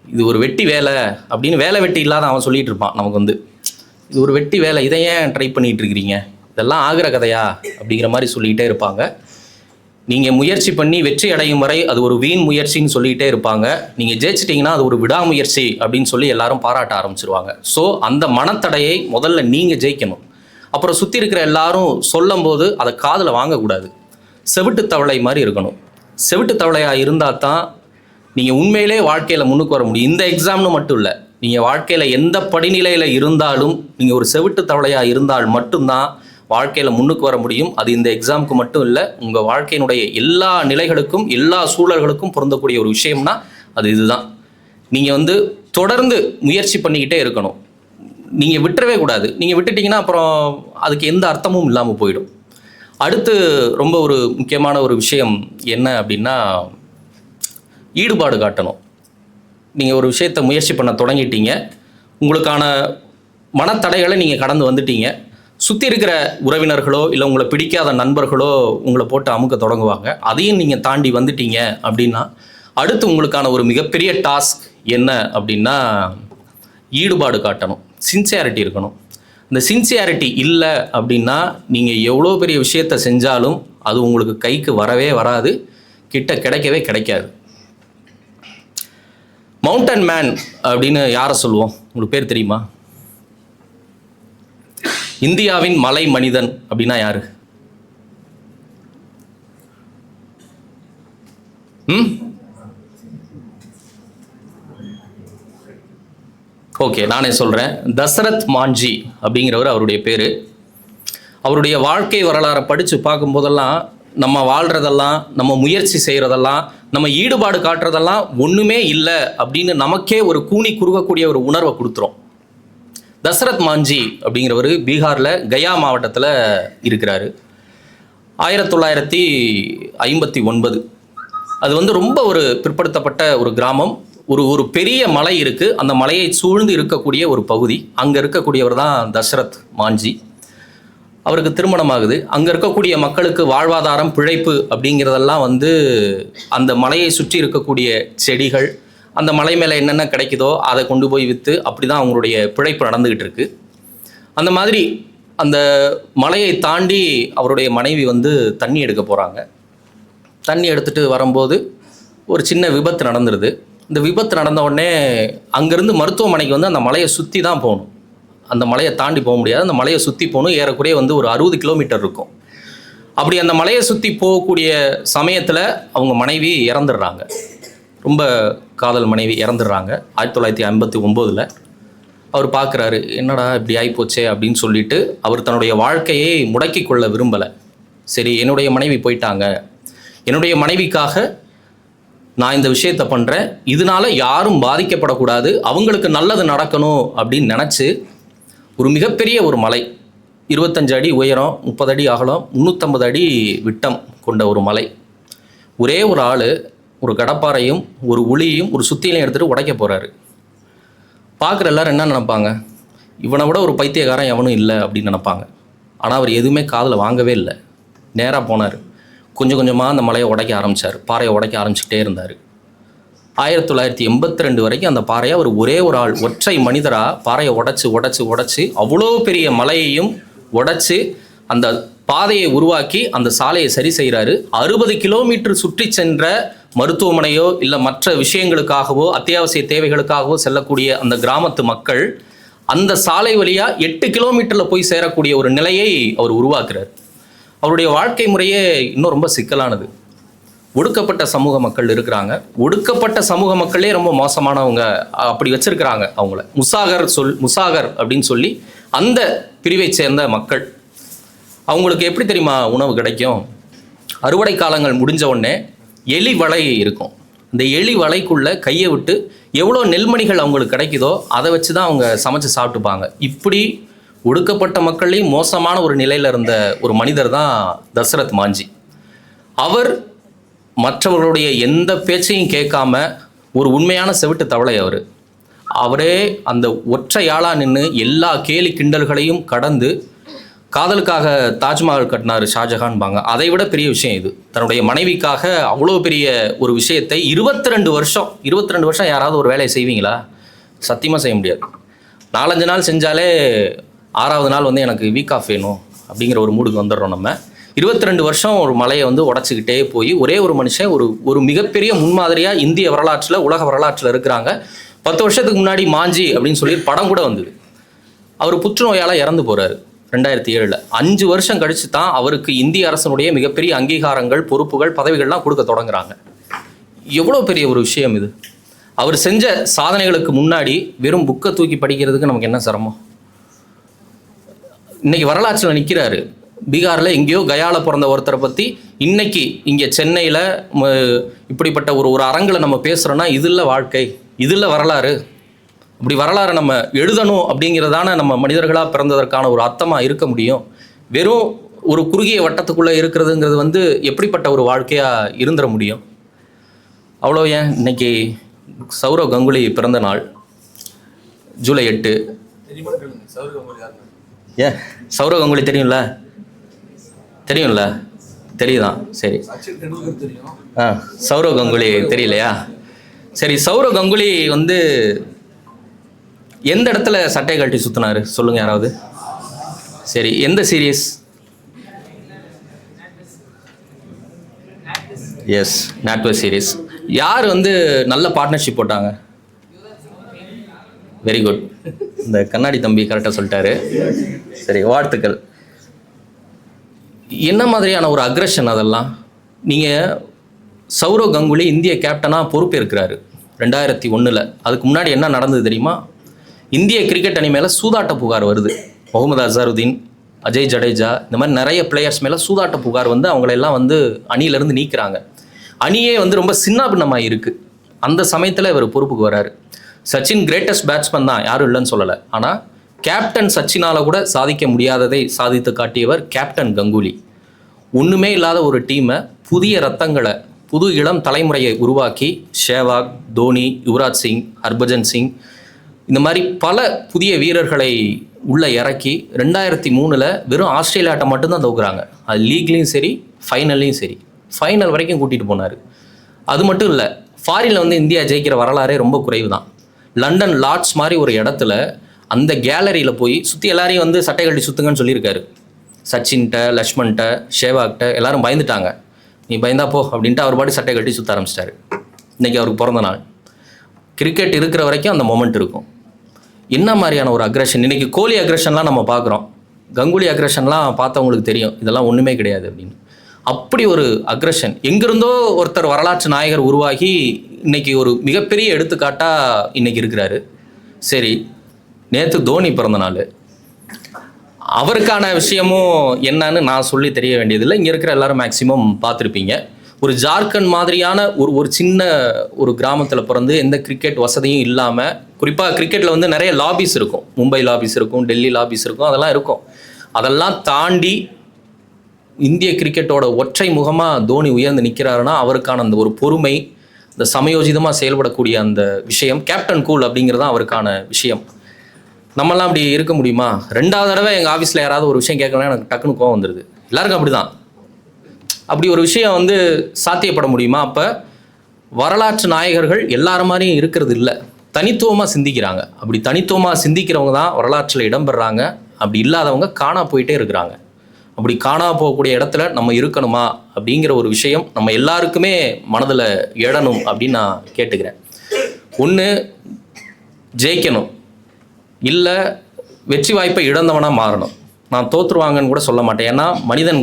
இது ஒரு வெட்டி வேலை அப்படின்னு, வேலை வெட்டி இல்லாத அவன் சொல்லிகிட்டு இருப்பான் நமக்கு வந்து, இது ஒரு வெட்டி வேலை, இதை ஏன் ட்ரை பண்ணிகிட்டு இருக்கிறீங்க, இதெல்லாம் ஆகிற கதையா அப்படிங்கிற மாதிரி சொல்லிக்கிட்டே இருப்பாங்க. நீங்கள் முயற்சி பண்ணி வெற்றி அடையும் வரை அது ஒரு வீண் முயற்சின்னு சொல்லிக்கிட்டே இருப்பாங்க. நீங்கள் ஜெயிச்சிட்டிங்கன்னா அது ஒரு விடாமுயற்சி அப்படின்னு சொல்லி எல்லாரும் பாராட்ட ஆரம்பிச்சிருவாங்க. ஸோ அந்த மனத்தடையை முதல்ல நீங்கள் ஜெயிக்கணும். அப்புறம் சுற்றி இருக்கிற எல்லாரும் சொல்லும் போது அதை காதில் வாங்கக்கூடாது. செவிட்டு தவளை மாதிரி இருக்கணும். செவிட்டு தவளையாக இருந்தால் தான் நீங்கள் உண்மையிலே வாழ்க்கையில் முன்னுக்கு வர முடியும். இந்த எக்ஸாம்னு மட்டும் இல்லை, நீங்கள் வாழ்க்கையில் எந்த படிநிலையில் இருந்தாலும் நீங்கள் ஒரு செவிட்டு தவளையாக இருந்தால் மட்டும்தான் வாழ்க்கையில் முன்னுக்கு வர முடியும். அது இந்த எக்ஸாமுக்கு மட்டும் இல்லை, உங்கள் வாழ்க்கையினுடைய எல்லா நிலைகளுக்கும் எல்லா சூழல்களுக்கும் பொருந்தக்கூடிய ஒரு விஷயம்னா அது இதுதான். நீங்கள் வந்து தொடர்ந்து முயற்சி பண்ணிக்கிட்டே இருக்கணும். நீங்கள் விட்டுறவே கூடாது. நீங்கள் விட்டுட்டிங்கன்னா அப்புறம் அதுக்கு எந்த அர்த்தமும் இல்லாமல் போயிடும். அடுத்து ரொம்ப ஒரு முக்கியமான ஒரு விஷயம் என்ன அப்படின்னா, ஈடுபாடு காட்டணும். நீங்கள் ஒரு விஷயத்தை முயற்சி பண்ண தொடங்கிட்டீங்க, உங்களுக்கான மனத்தடைகளை நீங்கள் கடந்து வந்துட்டீங்க. சுற்றி இருக்கிற உறவினர்களோ இல்லை உங்களை பிடிக்காத நண்பர்களோ உங்களை போட்டு அமுக்க தொடங்குவாங்க. அதையும் நீங்கள் தாண்டி வந்துட்டீங்க அப்படின்னா அடுத்து உங்களுக்கான ஒரு மிகப்பெரிய டாஸ்க் என்ன அப்படின்னா, ஈடுபாடு காட்டணும், சின்சியாரிட்டி இருக்கணும். இந்த சின்சியாரிட்டி இல்லை அப்படின்னா நீங்கள் எவ்வளோ பெரிய விஷயத்தை செஞ்சாலும் அது உங்களுக்கு கைக்கு வரவே வராது, கிட்ட கிடைக்கவே கிடைக்காது. மவுண்டன் மேன் அப்படின்னு யாரை சொல்லுவோம், உங்களுக்கு பேர் தெரியுமா? இந்தியாவின் மலை மனிதன் அப்படின்னா யாரு? ஓகே, நானே சொல்கிறேன். தசரத் மாஞ்சி அப்படிங்கிறவர் அவருடைய பேர். அவருடைய வாழ்க்கை வரலாறை படித்து பார்க்கும்போதெல்லாம் நம்ம வாழ்கிறதெல்லாம், நம்ம முயற்சி செய்கிறதெல்லாம், நம்ம ஈடுபாடு காட்டுறதெல்லாம் ஒன்றுமே இல்லை அப்படின்னு நமக்கே ஒரு கூனி குறுகக்கூடிய ஒரு உணர்வை கொடுத்துரும். தசரத் மாஞ்சி அப்படிங்கிறவர் பீகாரில் கயா மாவட்டத்தில் இருக்கிறாரு. 1959 அது வந்து ரொம்ப ஒரு பிற்படுத்தப்பட்ட ஒரு கிராமம். ஒரு பெரிய மலை இருக்குது, அந்த மலையை சூழ்ந்து இருக்கக்கூடிய ஒரு பகுதி. அங்கே இருக்கக்கூடியவர் தான் தசரத் மாஞ்சி. அவருக்கு திருமணம் ஆகுது. அங்கே இருக்கக்கூடிய மக்களுக்கு வாழ்வாதாரம், பிழைப்பு அப்படிங்கிறதெல்லாம் வந்து அந்த மலையை சுற்றி இருக்கக்கூடிய செடிகள், அந்த மலை மேலே என்னென்ன கிடைக்குதோ அதை கொண்டு போய் விற்று அப்படி தான் அவங்களுடைய பிழைப்பு நடந்துக்கிட்டு இருக்கு. அந்த மாதிரி அந்த மலையை தாண்டி அவருடைய மனைவி வந்து தண்ணி எடுக்க போகிறாங்க. தண்ணி எடுத்துகிட்டு வரும்போது ஒரு சின்ன விபத்து நடந்துடுது. இந்த விபத்து நடந்த உடனே அங்கேருந்து மருத்துவமனைக்கு வந்து அந்த மலையை சுற்றி தான் போகணும். அந்த மலையை தாண்டி போக முடியாது, அந்த மலையை சுற்றி போகணும். ஏறக்குறைய வந்து ஒரு 60 கிலோமீட்டர் இருக்கும். அப்படி அந்த மலையை சுற்றி போகக்கூடிய சமயத்தில் அவங்க மனைவி இறந்துடுறாங்க. ரொம்ப காதல் மனைவி இறந்துடுறாங்க 1959. அவர் பார்க்குறாரு, என்னடா இப்படி ஆகிப்போச்சே அப்படின்னு சொல்லிட்டு அவர் தன்னுடைய வாழ்க்கையை முடக்கி கொள்ள விரும்பலை. சரி, என்னுடைய மனைவி போயிட்டாங்க, என்னுடைய மனைவிக்காக நான் இந்த விஷயத்தை பண்ணுறேன், இதனால யாரும் பாதிக்கப்படக்கூடாது, அவங்களுக்கு நல்லது நடக்கணும் அப்படின்னு நினச்சி ஒரு மிகப்பெரிய ஒரு மலை, 25 அடி உயரம், 30 அடி அகலம், 350 அடி விட்டம் கொண்ட ஒரு மலை, ஒரே ஒரு ஆள் ஒரு கடப்பாரையும் ஒரு உளியும் ஒரு சுத்தியிலையும் எடுத்துகிட்டு உடைக்க போகிறாரு. பார்க்குற எல்லாரும் என்ன நினைப்பாங்க, இவனை விட ஒரு பைத்தியக்காரன் எவனும் இல்லை அப்படின்னு நினைப்பாங்க. ஆனால் அவர் எதுவுமே காதில் வாங்கவே இல்லை. நேராக போனார். கொஞ்சம் கொஞ்சமாக அந்த மலையை உடைக்க ஆரம்பித்தார். பாறையை உடைக்க ஆரம்பிச்சுக்கிட்டே இருந்தார். 1982 வரைக்கும் அந்த பாறையை அவர் ஒரே ஒரு ஆள், ஒற்றை மனிதராக பாறையை உடைச்சி அவ்வளோ பெரிய மலையையும் உடைச்சி அந்த பாதையை உருவாக்கி அந்த சாலையை சரி செய்கிறாரு. 60 கிலோமீட்டர் சுற்றி சென்ற மருத்துவமனையோ இல்லை மற்ற விஷயங்களுக்காகவோ அத்தியாவசிய தேவைகளுக்காகவோ செல்லக்கூடிய அந்த கிராமத்து மக்கள் அந்த சாலை வழியாக 8 கிலோமீட்டரில் போய் சேரக்கூடிய ஒரு நிலையை அவர் உருவாக்குறார். அவருடைய வாழ்க்கை முறையே இன்னும் ரொம்ப சிக்கலானது. ஒடுக்கப்பட்ட சமூக மக்கள் இருக்கிறாங்க. ஒடுக்கப்பட்ட சமூக மக்களே ரொம்ப மோசமானவங்க அப்படி வச்சிருக்கிறாங்க அவங்கள. முசாகர் அப்படின்னு சொல்லி அந்த பிரிவை சேர்ந்த மக்கள். அவங்களுக்கு எப்படி தெரியுமா உணவு கிடைக்கும்? அறுவடை காலங்கள் முடிஞ்ச உடனே எலி வலை இருக்கும். இந்த எலி வலைக்குள்ளே கையை விட்டு எவ்வளோ நெல்மணிகள் அவங்களுக்கு கிடைக்குதோ அதை வச்சு தான் அவங்க சமைச்சு சாப்பிட்டுப்பாங்க. இப்படி ஒடுக்கப்பட்ட மக்களையும் மோசமான ஒரு நிலையில் இருந்த ஒரு மனிதர் தான் தசரத் மாஞ்சி. அவர் மற்றவர்களுடைய எந்த பேச்சையும் கேட்காம ஒரு உண்மையான செவிட்டு தவளை அவரே அந்த ஒற்றையாளாக நின்று எல்லா கேலி கிண்டல்களையும் கடந்து காதலுக்காக தாஜ்மஹால் கட்டினார் ஷாஜஹான்பாங்க. அதை விட பெரிய விஷயம் இது. தன்னுடைய மனைவிக்காக அவ்வளோ பெரிய ஒரு விஷயத்தை 22 வருஷம் யாராவது ஒரு வேலையை செய்வீங்களா? சத்தியமாக செய்ய முடியாது. 4-5 நாள் செஞ்சாலே 6வது நாள் எனக்கு வீக் ஆஃப் வேணும் அப்படிங்கிற ஒரு மூடுக்கு வந்துடுறோம். நம்ம 22 வருஷம் ஒரு மலையை உடச்சிக்கிட்டே போய் ஒரே ஒரு மனுஷன் ஒரு மிகப்பெரிய முன்மாதிரியாக இந்திய வரலாற்றில் உலக வரலாற்றில் இருக்கிறாங்க. 10 வருஷத்துக்கு முன்னாடி மாஞ்சி அப்படின்னு சொல்லி படம் கூட வந்தது. அவர் புற்றுநோயால் இறந்து போகிறாரு 2007. 5 வருஷம் கழித்து தான் அவருக்கு இந்திய அரசனுடைய மிகப்பெரிய அங்கீகாரங்கள், பொறுப்புகள், பதவிகள்லாம் கொடுக்க தொடங்குறாங்க. எவ்வளோ பெரிய ஒரு விஷயம் இது. அவர் செஞ்ச சாதனைகளுக்கு முன்னாடி வெறும் புக்கை தூக்கி படிக்கிறதுக்கு நமக்கு என்ன சிரமம்? இன்னைக்கு வரலாற்றில் நிற்கிறாரு. பீகாரில் எங்கேயோ கயாவில் பிறந்த ஒருத்தரை பற்றி இன்னைக்கு இங்கே சென்னையில் இப்படிப்பட்ட ஒரு அரங்கில் நம்ம பேசுகிறோன்னா இது இல்லை வாழ்க்கை, இது இல்லை வரலாறு. இப்படி வரலாறு நம்ம எழுதணும் அப்படிங்கிறதான நம்ம மனிதர்களாக பிறந்ததற்கான ஒரு அர்த்தமாக இருக்க முடியும். வெறும் ஒரு குறுகிய வட்டத்துக்குள்ளே இருக்கிறதுங்கிறது எப்படிப்பட்ட ஒரு வாழ்க்கையாக இருந்துட முடியும்? அவ்வளோ ஏன் இன்னைக்கு சௌரவ் கங்குலி பிறந்த நாள் ஜூலை 8. ஏன் சௌரவ் கங்குலி தெரியும்ல? தெரியுதான். சரி, சௌரவ் கங்குலி தெரியலையா? சரி, சௌரவ் கங்குலி எந்த இடத்துல சட்டை கழட்டி சுற்றினாரு சொல்லுங்க யாராவது? சரி, எந்த சீரியஸ்? S, நாட்வெஸ் serious. யார் நல்ல பார்ட்னர்ஷிப் போட்டாங்க? Very good. இந்த கண்ணாடி தம்பி கரெக்டாக சொல்லிட்டாரு. சரி, வாழ்த்துக்கள். என்ன மாதிரியான ஒரு அக்ரெஷன் அதெல்லாம்? நீங்கள் சௌரவ் கங்குலி இந்திய கேப்டனாக பொறுப்பேற்கிறாரு 2001. அதுக்கு முன்னாடி என்ன நடந்தது தெரியுமா? இந்திய கிரிக்கெட் அணி மேலே சூதாட்ட புகார் வருது. முகமது அசருதீன், அஜய் ஜடேஜா, இந்த மாதிரி நிறைய பிளேயர்ஸ் மேலே சூதாட்ட புகார் அவங்களெல்லாம் அணியிலேருந்து நீக்கிறாங்க. அணியே ரொம்ப சின்னாபின்னமாக இருக்குது. அந்த சமயத்தில் இவர் பொறுப்புக்கு வராரு. சச்சின் கிரேட்டஸ்ட் பேட்ஸ்மேன் தான், யாரும் இல்லைன்னு சொல்லலை. ஆனால் கேப்டன் சச்சினால் கூட சாதிக்க முடியாததை சாதித்து காட்டியவர் கேப்டன் கங்குலி. ஒன்றுமே இல்லாத ஒரு டீமை, புதிய ரத்தங்களை, புது இளம் தலைமுறையை உருவாக்கி ஷேவாக், தோனி, யுவராஜ் சிங், ஹர்பஜன் சிங், இந்த மாதிரி பல புதிய வீரர்களை உள்ளே இறக்கி 2003 வெறும் ஆஸ்திரேலியாட்ட மட்டும்தான் தோக்குறாங்க. அது லீக்லேயும் சரி, ஃபைனல்லையும் சரி. ஃபைனல் வரைக்கும் கூட்டிகிட்டு போனார். அது மட்டும் இல்லை, ஃபாரினில் இந்தியா ஜெயிக்கிற வரலாறே ரொம்ப குறைவு தான். லண்டன் லார்ட்ஸ் மாதிரி ஒரு இடத்துல அந்த கேலரியில் போய் சுற்றி எல்லாரையும் சட்டை கட்டி சுற்றுங்கன்னு சொல்லியிருக்காரு. சச்சின்கிட்ட, லக்ஷ்மண்கிட்ட, ஷேவாக்கிட்ட எல்லாரும் பயந்துட்டாங்க. நீ பயந்தா போ அப்படின்ட்டு அவர் பாட்டி சட்டை கட்டி சுற்ற ஆரம்பிச்சிட்டாரு. இன்றைக்கி அவருக்கு பிறந்த நாள். கிரிக்கெட் இருக்கிற வரைக்கும் அந்த மொமெண்ட் இருக்கும். என்ன மாதிரியான ஒரு அக்ரெஷன்! இன்றைக்கி கோலி அக்ரெஷன்லாம் நம்ம பார்க்குறோம். கங்குலி அக்ரெஷன்லாம் பார்த்தவங்களுக்கு தெரியும் இதெல்லாம் ஒன்றுமே கிடையாது அப்படின்னு. அப்படி ஒரு அக்ரெஷன் எங்கிருந்தோ ஒருத்தர் வரலாற்று நாயகர் உருவாகி இன்றைக்கி ஒரு மிகப்பெரிய எடுத்துக்காட்டாக இன்றைக்கி இருக்கிறாரு. சரி, நேற்று தோனி பிறந்த நாள். அவருக்கான விஷயமும் என்னன்னு நான் சொல்லி தெரிய வேண்டியதில்லை. இங்கே இருக்கிற எல்லாரும் மேக்சிமம் பார்த்துருப்பீங்க. ஒரு ஜார்க்கண்ட் மாதிரியான ஒரு சின்ன ஒரு கிராமத்தில் பிறந்து எந்த கிரிக்கெட் வசதியும் இல்லாமல், குறிப்பாக கிரிக்கெட்டில் நிறைய லாபிஸ் இருக்கும். மும்பை லாபிஸ் இருக்கும், டெல்லி லாபிஸ் இருக்கும், அதெல்லாம் இருக்கும். அதெல்லாம் தாண்டி இந்திய கிரிக்கெட்டோட ஒற்றை முகமாக தோனி உயர்ந்து நிற்கிறாருன்னா அவருக்கான அந்த ஒரு பொறுமை, இந்த சமயோஜிதமாக செயல்படக்கூடிய அந்த விஷயம் கேப்டன் கூல் அப்படிங்கிறது தான் அவருக்கான விஷயம். நம்மலாம் அப்படி இருக்க முடியுமா? 2வது தடவை எங்கள் ஆஃபீஸில் யாராவது ஒரு விஷயம் கேட்கலாம் எனக்கு டக்குன்னு கோவம் வந்துடுது. எல்லாருக்கும் அப்படி தான். அப்படி ஒரு விஷயம் வந்து சாத்தியப்பட முடியுமா? அப்போ வரலாற்று நாயகர்கள் எல்லாரும் மாதிரியும் இருக்கிறது இல்லை, தனித்துவமாக சிந்திக்கிறாங்க. அப்படி தனித்துவமாக சிந்திக்கிறவங்க தான் வரலாற்றில் இடம்பெறாங்க. அப்படி இல்லாதவங்க காணா போயிட்டே இருக்கிறாங்க. அப்படி காணா போகக்கூடிய இடத்துல நம்ம இருக்கணுமா அப்படிங்கிற ஒரு விஷயம் நம்ம எல்லாருக்குமே மனதில் எழணும் அப்படின்னு நான் கேட்டுக்கிறேன். ஒன்று ஜெயிக்கணும், இல்லை வெற்றி வாய்ப்பை இழந்தவனாக மாறணும். நான் தோற்றுருவாங்கன்னு கூட சொல்ல மாட்டேன். ஏன்னா மனிதன்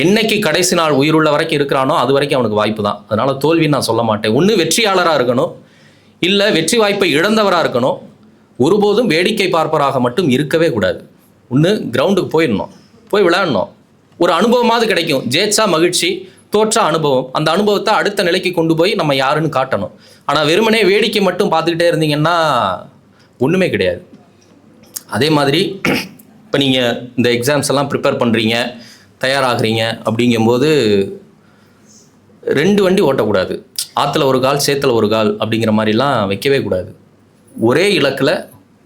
என்னைக்கு கடைசி நாள் உயிருள்ள வரைக்கும் இருக்கிறானோ அது வரைக்கும் அவனுக்கு வாய்ப்பு தான். அதனால் தோல்வின்னு நான் சொல்ல மாட்டேன். ஒன்று வெற்றியாளராக இருக்கணும், இல்லை வெற்றி வாய்ப்பை இழந்தவராக இருக்கணும். ஒருபோதும் வேடிக்கை பார்ப்பவராக மட்டும் இருக்கவே கூடாது. ஒன்று கிரவுண்டுக்கு போயிடணும், போய் விளையாடணும். ஒரு அனுபவமாவது கிடைக்கும். ஜெயிச்சா மகிழ்ச்சி, தோற்றா அனுபவம். அந்த அனுபவத்தை அடுத்த நிலைக்கு கொண்டு போய் நம்ம யாருன்னு காட்டணும். ஆனால் வெறுமனே வேடிக்கை மட்டும் பார்த்துக்கிட்டே இருந்தீங்கன்னா ஒன்றுமே கிடையாது. அதே மாதிரி இப்போ நீங்கள் இந்த எக்ஸாம்ஸ் எல்லாம் ப்ரிப்பேர் பண்ணுறீங்க, தயாராகிறீங்க அப்படிங்கும்போது 2 வண்டி ஓட்டக்கூடாது. ஆற்றுல ஒரு கால் சேத்துல ஒரு கால் அப்படிங்கிற மாதிரிலாம் வைக்கவே கூடாது. ஒரே இலக்கில்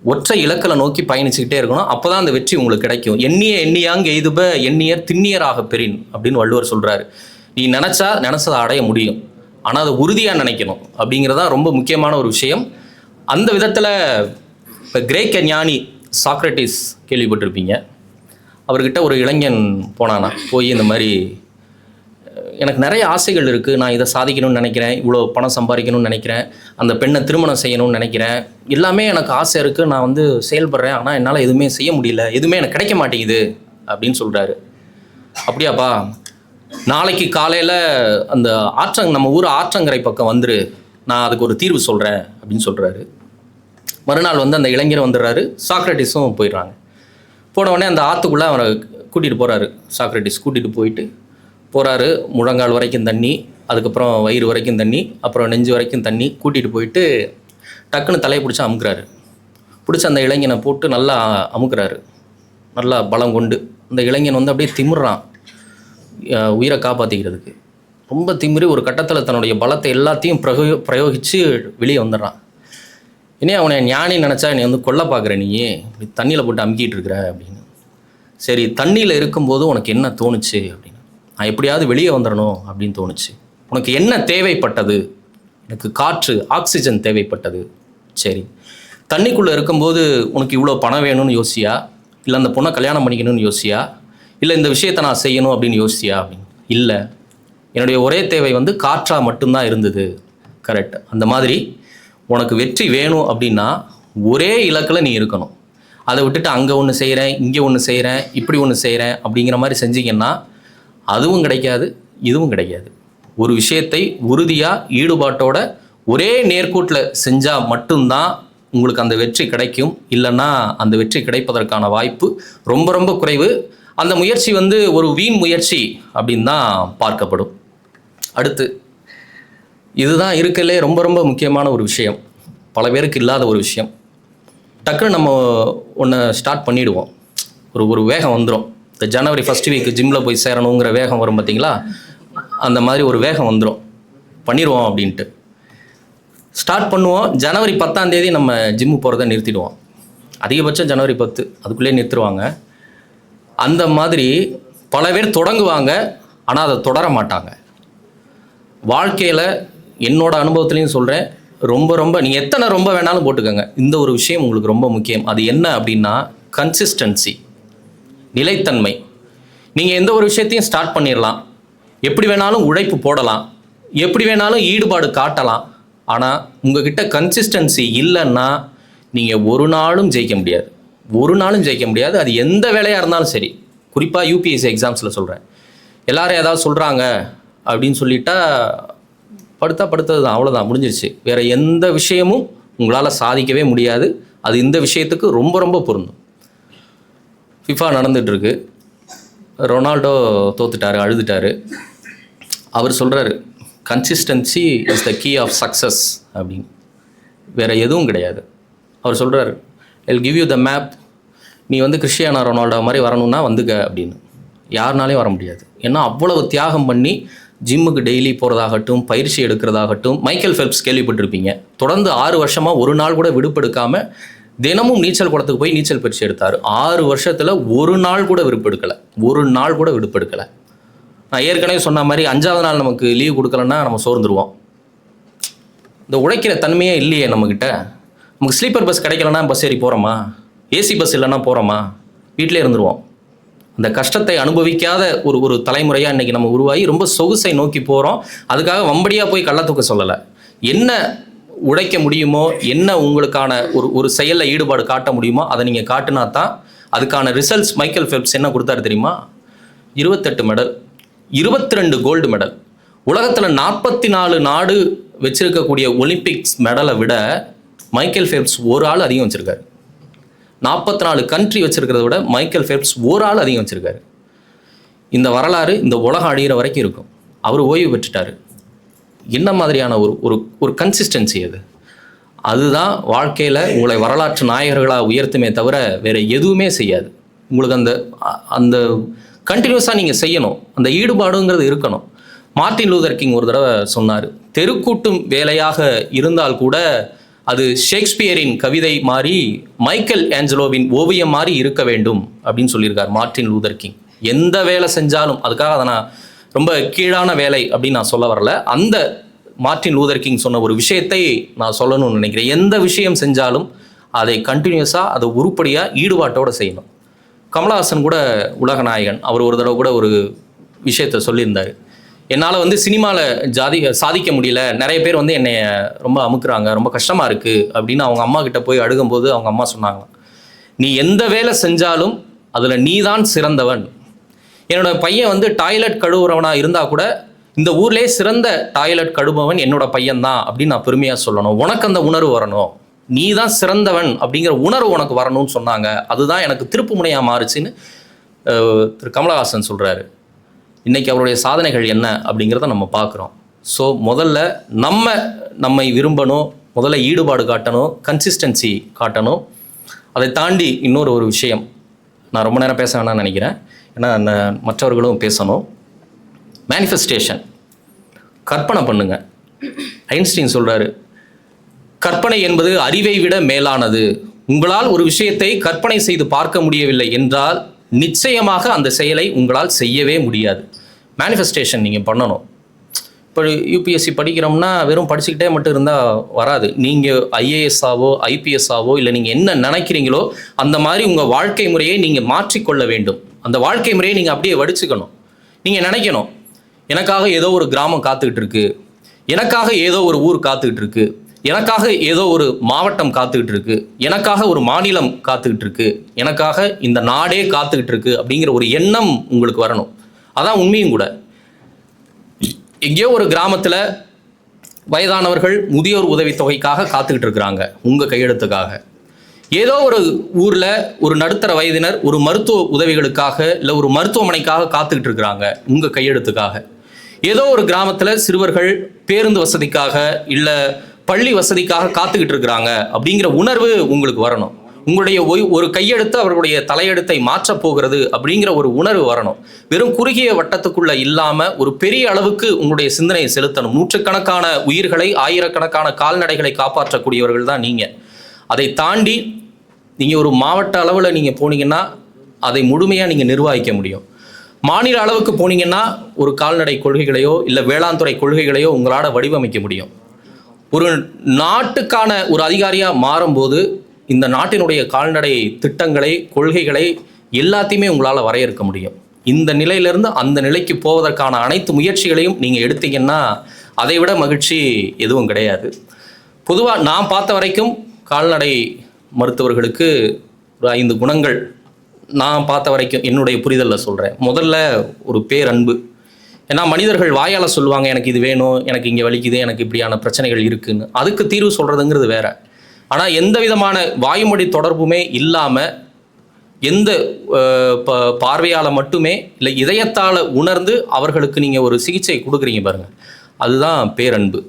ஒற்றை இலக்கில் நோக்கி பயணிச்சுக்கிட்டே இருக்கணும். அப்போ தான் அந்த வெற்றி உங்களுக்கு கிடைக்கும். எண்ணியாங்க எய்துப எண்ணியர் திண்ணியராக பெறின் அப்படின்னு வள்ளுவர் சொல்கிறாரு. நீ நினச்சதை அடைய முடியும், ஆனால் அதை உறுதியாக நினைக்கணும் அப்படிங்கிறதான் ரொம்ப முக்கியமான ஒரு விஷயம். அந்த விதத்தில் இப்போ கிரேக்க ஞானி சாக்ரட்டிஸ் கேள்விப்பட்டிருப்பீங்க. அவர்கிட்ட ஒரு இளைஞன் போனானா, போய் இந்த மாதிரி எனக்கு நிறைய ஆசைகள் இருக்குது, நான் இதை சாதிக்கணும்னு நினைக்கிறேன், இவ்வளோ பணம் சம்பாதிக்கணும்னு நினைக்கிறேன், அந்த பெண்ணை திருமணம் செய்யணும்னு நினைக்கிறேன், எல்லாமே எனக்கு ஆசை இருக்குது, நான் வந்து செயல்படுறேன், ஆனால் என்னால் எதுவுமே செய்ய முடியல, எதுவுமே எனக்கு கிடைக்க மாட்டேங்குது அப்படின்னு சொல்கிறாரு. அப்படியாப்பா, நாளைக்கு காலையில் அந்த நம்ம ஊர் ஆற்றங்கரை பக்கம் வந்துரு, நான் அதுக்கு ஒரு தீர்வு சொல்கிறேன் அப்படின்னு சொல்கிறாரு. மறுநாள் வந்து அந்த இளைஞர் வந்துடுறாரு, சாக்ரட்டிஸும் போயிடுறாங்க. போன உடனே அந்த ஆற்றுக்குள்ளே அவரை கூட்டிகிட்டு போகிறாரு. சாக்ரட்டிஸ் கூட்டிகிட்டு போயிட்டு போகிறாரு. முழங்கால் வரைக்கும் தண்ணி, அதுக்கப்புறம் வயிறு வரைக்கும் தண்ணி, அப்புறம் நெஞ்சு வரைக்கும் தண்ணி கூட்டிகிட்டு போயிட்டு டக்குன்னு தலையை பிடிச்சி அமுக்குறாரு. பிடிச்சி அந்த இளைஞனை போட்டு நல்லா அமுக்குறாரு, நல்லா பலம் கொண்டு. அந்த இளைஞன் வந்து அப்படியே திமிர்றான் உயிரை காப்பாற்றிக்கிறதுக்கு. ரொம்ப திமிரி ஒரு கட்டத்தில் தன்னுடைய பலத்தை எல்லாத்தையும் பிரயோகித்து வெளியே வந்துடுறான். இனி அவனை ஞானி நினச்சா என்னை வந்து கொல்ல பார்க்குற, நீ இப்படி தண்ணியில் போட்டு அமுக்கிட்டு இருக்கிற அப்படின்னு. சரி, தண்ணியில் இருக்கும்போது உனக்கு என்ன தோணுச்சு அப்படின்னு. நான் எப்படியாவது வெளியே வந்துடணும் அப்படின்னு தோணுச்சு. உனக்கு என்ன தேவைப்பட்டது? எனக்கு காற்று, ஆக்சிஜன் தேவைப்பட்டது. சரி, தண்ணிக்குள்ளே இருக்கும்போது உனக்கு இவ்வளோ பணம் வேணும்னு யோசியா, இல்லை அந்த பொண்ணை கல்யாணம் பண்ணிக்கணும்னு யோசியா, இல்லை இந்த விஷயத்தை நான் செய்யணும் அப்படின்னு யோசியா அப்படின்னு. இல்லை, என்னுடைய ஒரே தேவை வந்து காற்றா மட்டும்தான் இருந்தது. கரெக்ட். அந்த மாதிரி உனக்கு வெற்றி வேணும் அப்படின்னா ஒரே இலக்கில் நீ இருக்கணும். அதை விட்டுட்டு அங்கே ஒன்று செய்கிறேன், இங்கே ஒன்று செய்கிறேன், இப்படி ஒன்று செய்கிறேன் அப்படிங்கிற மாதிரி செஞ்சிங்கன்னா அதுவும் கிடைக்காது, இதுவும் கிடைக்காது. ஒரு விஷயத்தை உறுதியாக ஈடுபாட்டோட ஒரே நேர்கூட்டில் செஞ்சால் மட்டும்தான் உங்களுக்கு அந்த வெற்றி கிடைக்கும். இல்லைன்னா அந்த வெற்றி கிடைப்பதற்கான வாய்ப்பு ரொம்ப ரொம்ப குறைவு. அந்த முயற்சி வந்து ஒரு வீண் முயற்சி அப்படின்னு தான் பார்க்கப்படும். அடுத்து இதுதான் இருக்கலே ரொம்ப ரொம்ப முக்கியமான ஒரு விஷயம், பல பேருக்கு இல்லாத ஒரு விஷயம். டக்குன்னு நம்ம ஒன்று ஸ்டார்ட் பண்ணிவிடுவோம், ஒரு வேகம் வந்துடும். இந்த ஜனவரி 1 வீக் ஜிம்மில் போய் சேரணுங்கிற வேகம் வரும் பார்த்தீங்களா, அந்த மாதிரி ஒரு வேகம் வந்துடும். பண்ணிடுவோம் அப்படின்ட்டு ஸ்டார்ட் பண்ணுவோம். ஜனவரி 10 நம்ம ஜிம்மு போகிறத நிறுத்திடுவோம். அதிகபட்சம் ஜனவரி 10 அதுக்குள்ளே நிறுத்துருவாங்க. அந்த மாதிரி பல பேர் தொடங்குவாங்க, ஆனால் அதை தொடர மாட்டாங்க. வாழ்க்கையில் என்னோட அனுபவத்துலேயும் சொல்கிறேன், ரொம்ப நீங்கள் எத்தனை ரொம்ப வேணாலும் போட்டுக்கோங்க, இந்த ஒரு விஷயம் உங்களுக்கு ரொம்ப முக்கியம். அது என்ன அப்படின்னா கன்சிஸ்டன்சி, நிலைத்தன்மை. நீங்கள் எந்த ஒரு விஷயத்தையும் ஸ்டார்ட் பண்ணிடலாம், எப்படி வேணாலும் உழைப்பு போடலாம், எப்படி வேணாலும் ஈடுபாடு காட்டலாம். ஆனால் உங்ககிட்ட கன்சிஸ்டன்சி இல்லைன்னா நீங்கள் ஒரு நாளும் ஜெயிக்க முடியாது. அது எந்த வேலையாக இருந்தாலும் சரி. குறிப்பாக யூபிஎஸ்சி எக்ஸாம்ஸில் சொல்கிறேன். எல்லாரும் ஏதாவது சொல்கிறாங்க அப்படின்னு சொல்லிட்டா படுத்தது தான், அவ்வளோதான், முடிஞ்சிருச்சு. வேறு எந்த விஷயமும் உங்களால் சாதிக்கவே முடியாது. அது இந்த விஷயத்துக்கு ரொம்ப ரொம்ப பொருந்தும். ஃபிஃபா நடந்துகிட்ருக்கு, ரொனால்டோ தோத்துட்டாரு, அழுதுட்டாரு. அவர் சொல்கிறாரு consistency is the key of success அப்படின்னு. வேறு எதுவும் கிடையாது. அவர் சொல்கிறார் I give you the map, நீ வந்து கிறிஸ்டியானோ ரொனால்டோ மாதிரி வரணும்னா வந்துக்க அப்படின்னு. யாருனாலையும் வர முடியாது. ஏன்னா அவ்வளவு தியாகம் பண்ணி ஜிம்முக்கு டெய்லி போகிறதாகட்டும், பயிற்சி எடுக்கிறதாகட்டும். மைக்கேல் ஃபெல்ப்ஸ் கேள்விப்பட்டிருப்பீங்க. தொடர்ந்து 6 வருஷமாக ஒரு நாள் கூட விடுப்பெடுக்காமல் தினமும் நீச்சல் குளத்துக்கு போய் நீச்சல் பயிற்சி எடுத்தார். 6 வருஷத்தில் ஒரு நாள் கூட விடுப்பெடுக்கலை. ஒரு நாள் கூட விடுப்பெடுக்கலை. நான் ஏற்கனவே சொன்ன மாதிரி 5ஆவது நாள் நமக்கு லீவ் கொடுக்கலன்னா நம்ம சோர்ந்துருவோம். இந்த உழைக்கிற தன்மையே இல்லையே நம்மக்கிட்ட. நமக்கு ஸ்லீப்பர் பஸ் கிடைக்கலன்னா பஸ் ஏறி போகிறோமா? ஏசி பஸ் இல்லைன்னா போகிறோமா? வீட்டிலே இருந்துருவோம். அந்த கஷ்டத்தை அனுபவிக்காத ஒரு தலைமுறையாக இன்றைக்கி நம்ம உருவாகி ரொம்ப சொகுசை நோக்கி போகிறோம். அதுக்காக வம்படியாக போய் கள்ளத்தூக்க சொல்லலை. என்ன உழைக்க முடியுமோ, என்ன உங்களுக்கான ஒரு செயலில் ஈடுபாடு காட்ட முடியுமோ அதை நீங்கள் காட்டினா தான் அதுக்கான ரிசல்ட்ஸ். மைக்கேல் ஃபெல்ப்ஸ் என்ன கொடுத்தாரு தெரியுமா? 28 மெடல், 22 கோல்டு மெடல். உலகத்தில் 44 நாடு வச்சிருக்கக்கூடிய ஒலிம்பிக்ஸ் மெடலை விட மைக்கேல் ஃபெல்ப்ஸ் ஒரு ஆள் அதிகம் வச்சுருக்காரு. 44 கண்ட்ரி வச்சிருக்கிறத விட மைக்கேல் ஃபெல்ப்ஸ் ஒரு ஆள் அதிகம் வச்சுருக்காரு. இந்த வரலாறு இந்த உலகம் அழிகிற வரைக்கும் இருக்கும். அவர் ஓய்வு பெற்றுட்டார். என்ன மாதிரியான ஒரு கன்சிஸ்டன்சி அது? அதுதான் வாழ்க்கையில் உங்களை வரலாற்று நாயகர்களாக உயர்த்துமே தவிர வேறு எதுவுமே செய்யாது. உங்களுக்கு அந்த கண்டினியூஸாக நீங்கள் செய்யணும். அந்த ஈடுபாடுங்கிறது இருக்கணும். மார்ட்டின் லூதர் கிங் ஒரு தடவை சொன்னார், தெருக்கூட்டும் வேலையாக இருந்தால் கூட அது ஷேக்ஸ்பியரின் கவிதை மாதிரி, மைக்கேல் ஏஞ்சலோவின் ஓவியம் மாதிரி இருக்க வேண்டும் அப்படின்னு சொல்லியிருக்கார் மார்ட்டின் லூதர் கிங். எந்த வேலை செஞ்சாலும், அதுக்காக அதை நான் ரொம்ப கீழான வேலை அப்படின்னு நான் சொல்ல வரல, அந்த மார்ட்டின் லூதர் கிங் சொன்ன ஒரு விஷயத்தை நான் சொல்லணும்னு நினைக்கிறேன். எந்த விஷயம் செஞ்சாலும் அதை கண்டினியூஸாக, அதை உருப்படியாக ஈடுபாட்டோடு செய்யணும். கமலஹாசன் கூட உலக நாயகன், அவர் ஒரு தடவை கூட ஒரு விஷயத்தை சொல்லியிருந்தார். என்னால் சினிமாவில் சாதிக்க முடியல, நிறைய பேர் என்னை ரொம்ப அமுக்குறாங்க, ரொம்ப கஷ்டமாக இருக்குது அப்படின்னு அவங்க அம்மா கிட்ட போய் அழுகும்போது அவங்க அம்மா சொன்னாங்க, நீ எந்த வேலை செஞ்சாலும் அதில் நீ தான் சிறந்தவன். என்னோட பையன் டாய்லெட் கழுவுறவனாக இருந்தால் கூட இந்த ஊர்லேயே சிறந்த டாய்லெட் கழுவுபவன் என்னோட பையன்தான் அப்படின்னு நான் பெருமையாக சொல்லணும். உனக்கு அந்த உணர்வு வரணும், நீ தான் சிறந்தவன் அப்படிங்கிற உணர்வு உனக்கு வரணும்னு சொன்னாங்க. அதுதான் எனக்கு திருப்பு முனையாக மாறுச்சுன்னு திரு கமலஹாசன் சொல்கிறாரு. இன்றைக்கி அவருடைய சாதனைகள் என்ன அப்படிங்கிறத நம்ம பார்க்குறோம். ஸோ முதல்ல நம்மை விரும்பணும், முதல்ல ஈடுபாடு காட்டணும், கன்சிஸ்டன்சி காட்டணும். அதை தாண்டி இன்னொரு விஷயம், நான் ரொம்ப நேரம் பேச வேணாம்னு நினைக்கிறேன், ஏன்னா மற்றவர்களும் பேசணும். மேனிஃபெஸ்டேஷன். கற்பனை பண்ணுங்க. ஐன்ஸ்டீன் சொல்கிறாரு, கற்பனை என்பது அறிவை விட மேலானது. உங்களால் ஒரு விஷயத்தை கற்பனை செய்து பார்க்க முடியவில்லை என்றால் நிச்சயமாக அந்த செயலை உங்களால் செய்யவே முடியாது. மேனிஃபெஸ்டேஷன் நீங்கள் பண்ணணும். இப்போ யூபிஎஸ்சி படிக்கிறோம்னா வெறும் படிச்சுக்கிட்டே மட்டும் இருந்தால் வராது. நீங்கள் ஐஏஎஸ்ஸாவோ ஐபிஎஸ்ஸாவோ இல்லை நீங்கள் என்ன நினைக்கிறீங்களோ அந்த மாதிரி உங்கள் வாழ்க்கை முறையை நீங்கள் மாற்றிக்கொள்ள வேண்டும். அந்த வாழ்க்கை முறையை நீங்கள் அப்படியே வடிச்சுக்கணும். நீங்கள் நினைக்கணும், எனக்காக ஏதோ ஒரு கிராமம் காத்துக்கிட்டு இருக்கு, எனக்காக ஏதோ ஒரு ஊர் காத்துக்கிட்டு இருக்கு, எனக்காக ஏதோ ஒரு மாவட்டம் காத்துக்கிட்டு இருக்கு, எனக்காக ஒரு மாநிலம் காத்துக்கிட்டு இருக்கு, எனக்காக இந்த நாடே காத்துக்கிட்டு இருக்கு அப்படிங்கிற ஒரு எண்ணம் உங்களுக்கு வரணும். அதான் உண்மையும் கூட. எங்கேயோ ஒரு கிராமத்தில் வயதானவர்கள் முதியோர் உதவித்தொகைக்காக காத்துக்கிட்டு இருக்கிறாங்க, உங்கள் கையெழுத்துக்காக. ஏதோ ஒரு ஊரில் ஒரு நடுத்தர வயதினர் ஒரு மருத்துவ உதவிகளுக்காக இல்லை ஒரு மருத்துவமனைக்காக காத்துக்கிட்டு இருக்கிறாங்க, உங்கள் கையெழுத்துக்காக. ஏதோ ஒரு கிராமத்தில் சிறுவர்கள் பேருந்து வசதிக்காக இல்லை பள்ளி வசதிக்காக காத்துக்கிட்டு இருக்கிறாங்க அப்படிங்கிற உணர்வு உங்களுக்கு வரணும். உங்களுடைய ஒரு கையெழுத்து அவர்களுடைய தலையெழுத்தை மாற்றப் போகிறது அப்படிங்கிற ஒரு உணர்வு வரணும். வெறும் குறுகிய வட்டத்துக்குள்ள இல்லாமல் ஒரு பெரிய அளவுக்கு உங்களுடைய சிந்தனையை செலுத்தணும். நூற்றுக்கணக்கான உயிர்களை, ஆயிரக்கணக்கான கால்நடைகளை காப்பாற்றக்கூடியவர்கள் தான் நீங்கள். அதை தாண்டி நீங்கள் ஒரு மாவட்ட அளவில் நீங்கள் போனீங்கன்னா அதை முழுமையாக நீங்கள் நிர்வகிக்க முடியும். மாநில அளவுக்கு போனீங்கன்னா ஒரு கால்நடை கொள்கைகளையோ இல்லை வேளாண் துறை கொள்கைகளையோ உங்களால் வடிவமைக்க முடியும். ஒரு நாட்டுக்கான ஒரு அதிகாரியாக மாறும்போது இந்த நாட்டினுடைய கால்நடை திட்டங்களை, கொள்கைகளை எல்லாத்தையுமே உங்களால் வரையறுக்க முடியும். இந்த நிலையிலிருந்து அந்த நிலைக்கு போவதற்கான அனைத்து முயற்சிகளையும் நீங்கள் எடுத்தீங்கன்னா அதை விட மகிழ்ச்சி எதுவும் கிடையாது. பொதுவாக நான் பார்த்த வரைக்கும் கால்நடை மருத்துவர்களுக்கு ஒரு 5 குணங்கள் நான் பார்த்த வரைக்கும் என்னுடைய புரிதலில் சொல்கிறேன். முதல்ல ஒரு பேரன்பு. ஏன்னா மனிதர்கள் வாயால் சொல்லுவாங்க, எனக்கு இது வேணும், எனக்கு இங்கே வலிக்குது, எனக்கு இப்படியான பிரச்சனைகள் இருக்குன்னு. அதுக்கு தீர்வு சொல்கிறதுங்கிறது வேற. ஆனால் எந்த விதமான வாய்மொழி தொடர்புமே இல்லாமல் எந்த பார்வையால் மட்டுமே இல்லை இதயத்தால் உணர்ந்து அவர்களுக்கு நீங்கள் ஒரு சிகிச்சை கொடுக்குறீங்க பாருங்கள், அதுதான் பேரன்பு.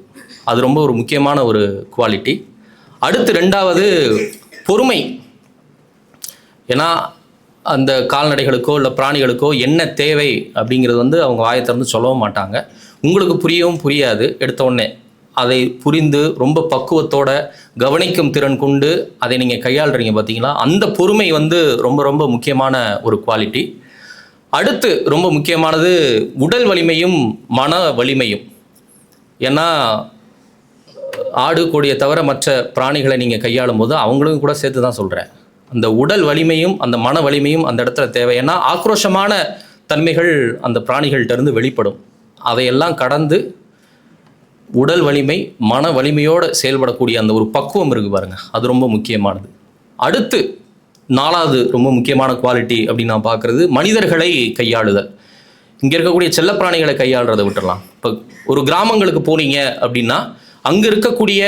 அது ரொம்ப ஒரு முக்கியமான ஒரு குவாலிட்டி. அடுத்து 2வது பொறுமை. ஏன்னா அந்த கால்நடைகளுக்கோ இல்லை பிராணிகளுக்கோ என்ன தேவை அப்படிங்கிறது அவங்க வாயை திறந்து சொல்லவும் மாட்டாங்க. உங்களுக்கு புரியவும் புரியாது எடுத்த உடனே. அதை புரிந்து ரொம்ப பக்குவத்தோட கவனிக்கும் திறன் கொண்டு அதை நீங்கள் கையாளுறீங்க பார்த்தீங்களா, அந்த பொறுமை வந்து ரொம்ப ரொம்ப முக்கியமான ஒரு குவாலிட்டி. அடுத்து ரொம்ப முக்கியமானது உடல் வலிமையும் மன வலிமையும். ஏன்னா ஆடு கோழியை தவிர மற்ற பிராணிகளை நீங்கள் கையாளும் போது அவங்களும் கூட சேர்த்து தான் சொல்கிறேன், அந்த உடல் வலிமையும் அந்த மன வலிமையும் அந்த இடத்துல தேவை. ஏன்னா ஆக்ரோஷமான தன்மைகள் அந்த பிராணிகள்கிட்ட இருந்து வெளிப்படும். அதையெல்லாம் கடந்து உடல் வலிமை மன வலிமையோடு செயல்படக்கூடிய அந்த ஒரு பக்குவம் இருக்குது பாருங்கள், அது ரொம்ப முக்கியமானது. அடுத்து 4வது ரொம்ப முக்கியமான குவாலிட்டி அப்படின்னு நான் பார்க்குறது மனிதர்களை கையாளுதல். இங்கே இருக்கக்கூடிய செல்லப்பிராணிகளை கையாளுறதை விட்டுடலாம். இப்போ ஒரு கிராமங்களுக்கு போனீங்க அப்படின்னா அங்கே இருக்கக்கூடிய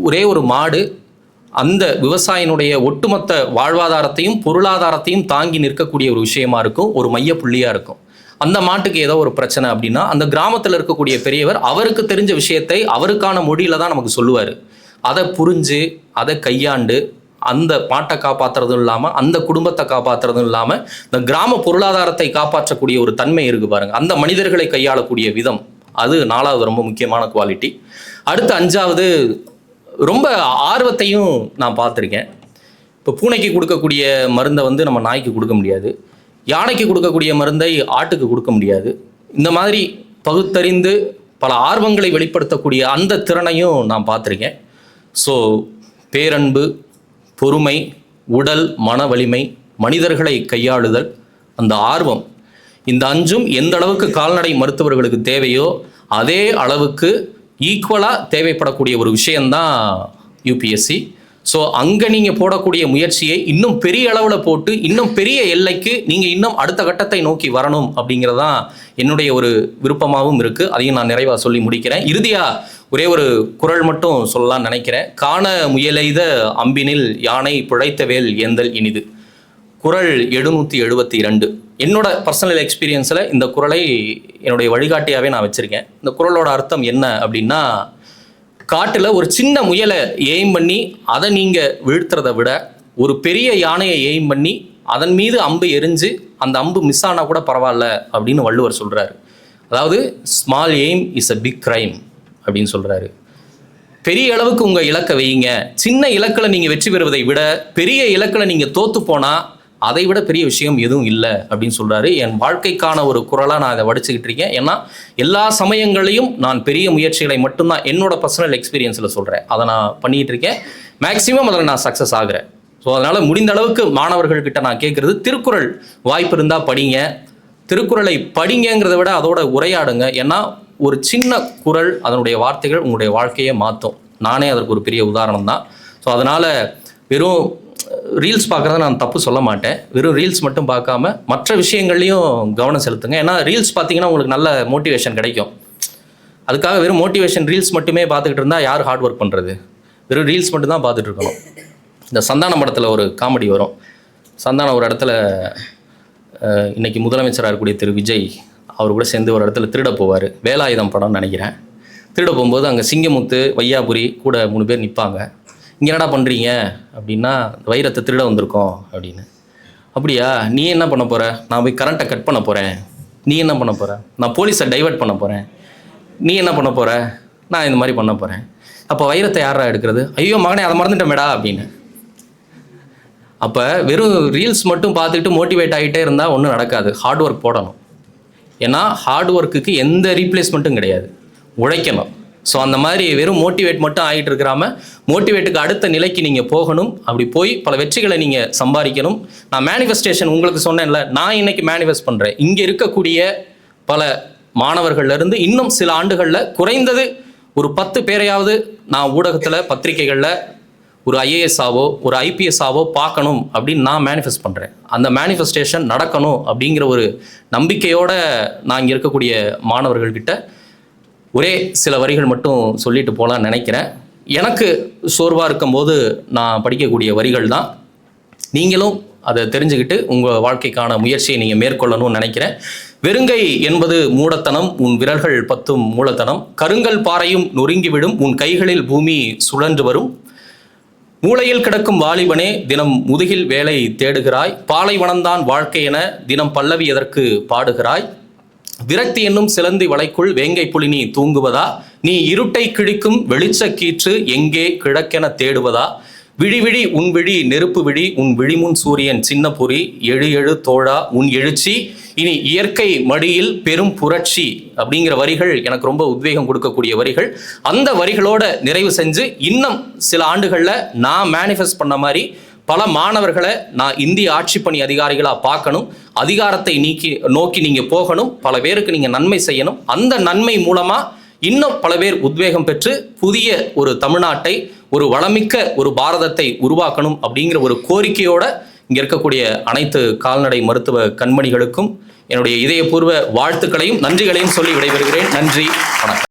ஒரே ஒரு மாடு அந்த விவசாயினுடைய ஒட்டுமொத்த வாழ்வாதாரத்தையும் பொருளாதாரத்தையும் தாங்கி நிற்கக்கூடிய ஒரு விஷயமா இருக்கும், ஒரு மையப்புள்ளியாக இருக்கும். அந்த மாட்டுக்கு ஏதோ ஒரு பிரச்சனை அப்படின்னா அந்த கிராமத்தில் இருக்கக்கூடிய பெரியவர் அவருக்கு தெரிஞ்ச விஷயத்தை அவருக்கான மொழியில தான் நமக்கு சொல்லுவார். அதை புரிஞ்சு அதை கையாண்டு அந்த மாட்டை காப்பாற்றுறதும் இல்லாமல் அந்த குடும்பத்தை காப்பாற்றுறதும் இல்லாமல் இந்த கிராம பொருளாதாரத்தை காப்பாற்றக்கூடிய ஒரு தன்மை இருக்குது பாருங்கள், அந்த மனிதர்களை கையாளக்கூடிய விதம், அது 4வது ரொம்ப முக்கியமான குவாலிட்டி. அடுத்து 5வது ரொம்ப ஆர்வத்தையும் நான் பார்த்துருக்கேன். இப்போ பூனைக்கு கொடுக்கக்கூடிய மருந்தை வந்து நம்ம நாய்க்கு கொடுக்க முடியாது, யானைக்கு கொடுக்கக்கூடிய மருந்தை ஆட்டுக்கு கொடுக்க முடியாது. இந்த மாதிரி பகுத்தறிந்து பல ஆர்வங்களை வெளிப்படுத்தக்கூடிய அந்த திறனையும் நான் பார்த்துருக்கேன். ஸோ பேரன்பு, பொறுமை, உடல் மன வலிமை, மனிதர்களை கையாளுதல், அந்த ஆர்வம், இந்த 5ம் எந்த அளவுக்கு கால்நடை மருத்துவர்களுக்கு தேவையோ அதே அளவுக்கு ஈக்குவலாக தேவைப்படக்கூடிய ஒரு விஷயந்தான் யூபிஎஸ்சி. ஸோ அங்கே நீங்கள் போடக்கூடிய முயற்சியை இன்னும் பெரிய அளவில் போட்டு இன்னும் பெரிய எல்லைக்கு நீங்கள் இன்னும் அடுத்த கட்டத்தை நோக்கி வரணும் அப்படிங்கிறதான் என்னுடைய ஒரு விருப்பமாகவும் இருக்குது. அதையும் நான் நிறைவாக சொல்லி முடிக்கிறேன். இறுதியாக ஒரே ஒரு குறள் மட்டும் சொல்லலாம்னு நினைக்கிறேன். காண முயலெய்த அம்பினில் யானை பிழைத்த வேல் ஏந்தல் இனிது. குறள் 772. என்னோட பர்சனல் எக்ஸ்பீரியன்ஸில் இந்த குறளை என்னுடைய வழிகாட்டியாகவே நான் வச்சுருக்கேன். இந்த குறளோட அர்த்தம் என்ன அப்படின்னா, காட்டில் ஒரு சின்ன முயலை எய்ம் பண்ணி அதை நீங்கள் வீழ்த்துறதை விட ஒரு பெரிய யானையை எய்ம் பண்ணி அதன் மீது அம்பு எரிஞ்சு அந்த அம்பு மிஸ் ஆனால் கூட பரவாயில்ல அப்படின்னு வள்ளுவர் சொல்கிறாரு. அதாவது small aim is a big crime அப்படின்னு சொல்கிறாரு. பெரிய அளவுக்கு உங்கள் இலக்கை வையுங்க, சின்ன இலக்கில் நீங்கள் வெற்றி பெறுவதை விட பெரிய இலக்கில் நீங்கள் தோற்று போனால் அதை விட பெரிய விஷயம் எதுவும் இல்லை அப்படின்னு சொல்கிறாரு. என் வாழ்க்கைக்கான ஒரு குறளாக நான் அதை வடிச்சுக்கிட்டு இருக்கேன். ஏன்னா எல்லா சமயங்களையும் நான் பெரிய முயற்சிகளை மட்டும்தான் என்னோட பர்சனல் எக்ஸ்பீரியன்ஸில் சொல்கிறேன், அதை நான் பண்ணிகிட்டு இருக்கேன். மேக்ஸிமம் அதில் நான் சக்ஸஸ் ஆகிறேன். ஸோ அதனால் முடிந்த அளவுக்கு மாணவர்கள்கிட்ட நான் கேட்குறது, திருக்குறள் வாய்ப்பு இருந்தால் படிங்க, திருக்குறளை படிங்கிறத விட அதோட உரையாடுங்க. ஏன்னா ஒரு சின்ன குறள் அதனுடைய வார்த்தைகள் உங்களுடைய வாழ்க்கையை மாற்றும். நானே அதற்கு ஒரு பெரிய உதாரணம் தான். ஸோ அதனால் வெறும் ரீல்ஸ் பார்க்குறத நான் தப்பு சொல்ல மாட்டேன், வெறும் ரீல்ஸ் மட்டும் பார்க்காம மற்ற விஷயங்கள்லையும் கவனம் செலுத்துங்க. ஏன்னா ரீல்ஸ் பார்த்தீங்கன்னா உங்களுக்கு நல்ல மோட்டிவேஷன் கிடைக்கும். அதுக்காக வெறும் மோட்டிவேஷன் ரீல்ஸ் மட்டுமே பார்த்துக்கிட்டு இருந்தால் யார் ஹார்ட் ஒர்க் பண்ணுறது? வெறும் ரீல்ஸ் மட்டும் தான் பார்த்துட்டு இருக்கணும். இந்த சந்தானம் படத்தில் ஒரு காமெடி வரும். சந்தானம் ஒரு இடத்துல இன்றைக்கி முதலமைச்சராக இருக்கக்கூடிய திரு விஜய் அவர் கூட சேர்ந்து ஒரு இடத்துல திருட போவார். வேலாயுதம் படம்னு நினைக்கிறேன். திருட போகும்போது அங்கே சிங்கமுத்து, வையாபுரி கூட 3 பேர் நிற்பாங்க. இங்கே என்னடா பண்ணுறீங்க அப்படின்னா, வைரத்தை திருட வந்திருக்கோம் அப்படின்னு. அப்படியா, நீ என்ன பண்ண போகிற? நான் போய் கரண்ட்டை கட் பண்ண போகிறேன். நீ என்ன பண்ண போகிற? நான் போலீஸை டைவர்ட் பண்ண போகிறேன். நீ என்ன பண்ண போகிற? நான் இந்த மாதிரி பண்ண போகிறேன். அப்போ வைரத்தை யாரா எடுக்கிறது? ஐயோ மகனே, அதை மறந்துட்டேன்டா அப்படின்னு. அப்போ வெறும் ரீல்ஸ் மட்டும் பார்த்துட்டு மோட்டிவேட் ஆகிட்டே இருந்தால் ஒன்றும் நடக்காது. ஹார்ட் ஒர்க் போடணும். ஏன்னா ஹார்ட் ஒர்க்குக்கு எந்த ரீப்ளேஸ்மெண்ட்டும் கிடையாது, உழைக்கணும். ஸோ அந்த மாதிரி வெறும் மோட்டிவேட் மட்டும் ஆகிட்டு இருக்கிறாம மோட்டிவேட்டுக்கு அடுத்த நிலைக்கு நீங்கள் போகணும். அப்படி போய் பல வெற்றிகளை நீங்கள் சம்பாதிக்கணும். நான் மேனிஃபெஸ்டேஷன் உங்களுக்கு சொன்னேன்ல, நான் இன்னைக்கு மேனிஃபெஸ்ட் பண்ணுறேன். இங்கே இருக்கக்கூடிய பல மாணவர்கள்லேருந்து இன்னும் சில ஆண்டுகளில் குறைந்தது ஒரு 10 பேரையாவது நான் ஊடகத்தில் பத்திரிகைகளில் ஒரு ஐஏஎஸ்ஸாவோ ஒரு ஐபிஎஸ்ஸாவோ பார்க்கணும் அப்படின்னு நான் மேனிஃபெஸ்ட் பண்ணுறேன். அந்த மேனிஃபெஸ்டேஷன் நடக்கணும் அப்படிங்கிற ஒரு நம்பிக்கையோடு நான் இங்கே இருக்கக்கூடிய மாணவர்கள்கிட்ட ஒரே சில வரிகள் மட்டும் சொல்லிட்டு போகலான்னு நினைக்கிறேன். எனக்கு சோர்வாக இருக்கும்போது நான் படிக்கக்கூடிய வரிகள் தான். நீங்களும் அதை தெரிஞ்சுக்கிட்டு உங்கள் வாழ்க்கைக்கான முயற்சியை நீங்கள் மேற்கொள்ளணும்னு நினைக்கிறேன். வெறுங்கை என்பது மூடத்தனம், உன் விரல்கள் 10 மூலத்தனம். கருங்கல் பாறையும் நொறுங்கிவிடும், உன் கைகளில் பூமி சுழன்று வரும். மூளையில் கிடக்கும் வாலிபனே, தினம் முதுகில் வேலை தேடுகிறாய். பாலைவனம்தான் வாழ்க்கை என தினம் பல்லவி எதற்கு பாடுகிறாய். விரக்தி என்னும் சிலந்தி வலைக்குள் வேங்கை புலி நீ தூங்குவதா, நீ இருட்டை கிழிக்கும் வெளிச்ச கீற்று எங்கே கிழக்கென தேடுவதா, விழி விழி உன் விழி நெருப்பு விழி உன் விழிமுன் சூரியன் சின்ன பொறி, எழு எழு தோழா உன் எழுச்சி இனி இயற்கை மடியில் பெரும் புரட்சி அப்படிங்கிற வரிகள் எனக்கு ரொம்ப உத்வேகம் கொடுக்கக்கூடிய வரிகள். அந்த வரிகளோட நிறைவு செஞ்சு இன்னும் சில ஆண்டுகளில் நான் மேனிஃபெஸ்ட் பண்ண மாதிரி பல மாணவர்களை நான் இந்திய ஆட்சி பணி அதிகாரிகளாக பார்க்கணும், அதிகாரத்தை நோக்கி நீங்கள் போகணும், பல பேருக்கு நீங்கள் நன்மை செய்யணும். அந்த நன்மை மூலமாக இன்னும் பல பேர் உத்வேகம் பெற்று புதிய ஒரு தமிழ்நாட்டை, ஒரு வளமிக்க ஒரு பாரதத்தை உருவாக்கணும் அப்படிங்கிற ஒரு கோரிக்கையோட இங்கே இருக்கக்கூடிய அனைத்து கால்நடை மருத்துவ கண்மணிகளுக்கும் என்னுடைய இதயபூர்வ வாழ்த்துக்களையும் நன்றிகளையும் சொல்லி விடைபெறுகிறேன். நன்றி, வணக்கம்.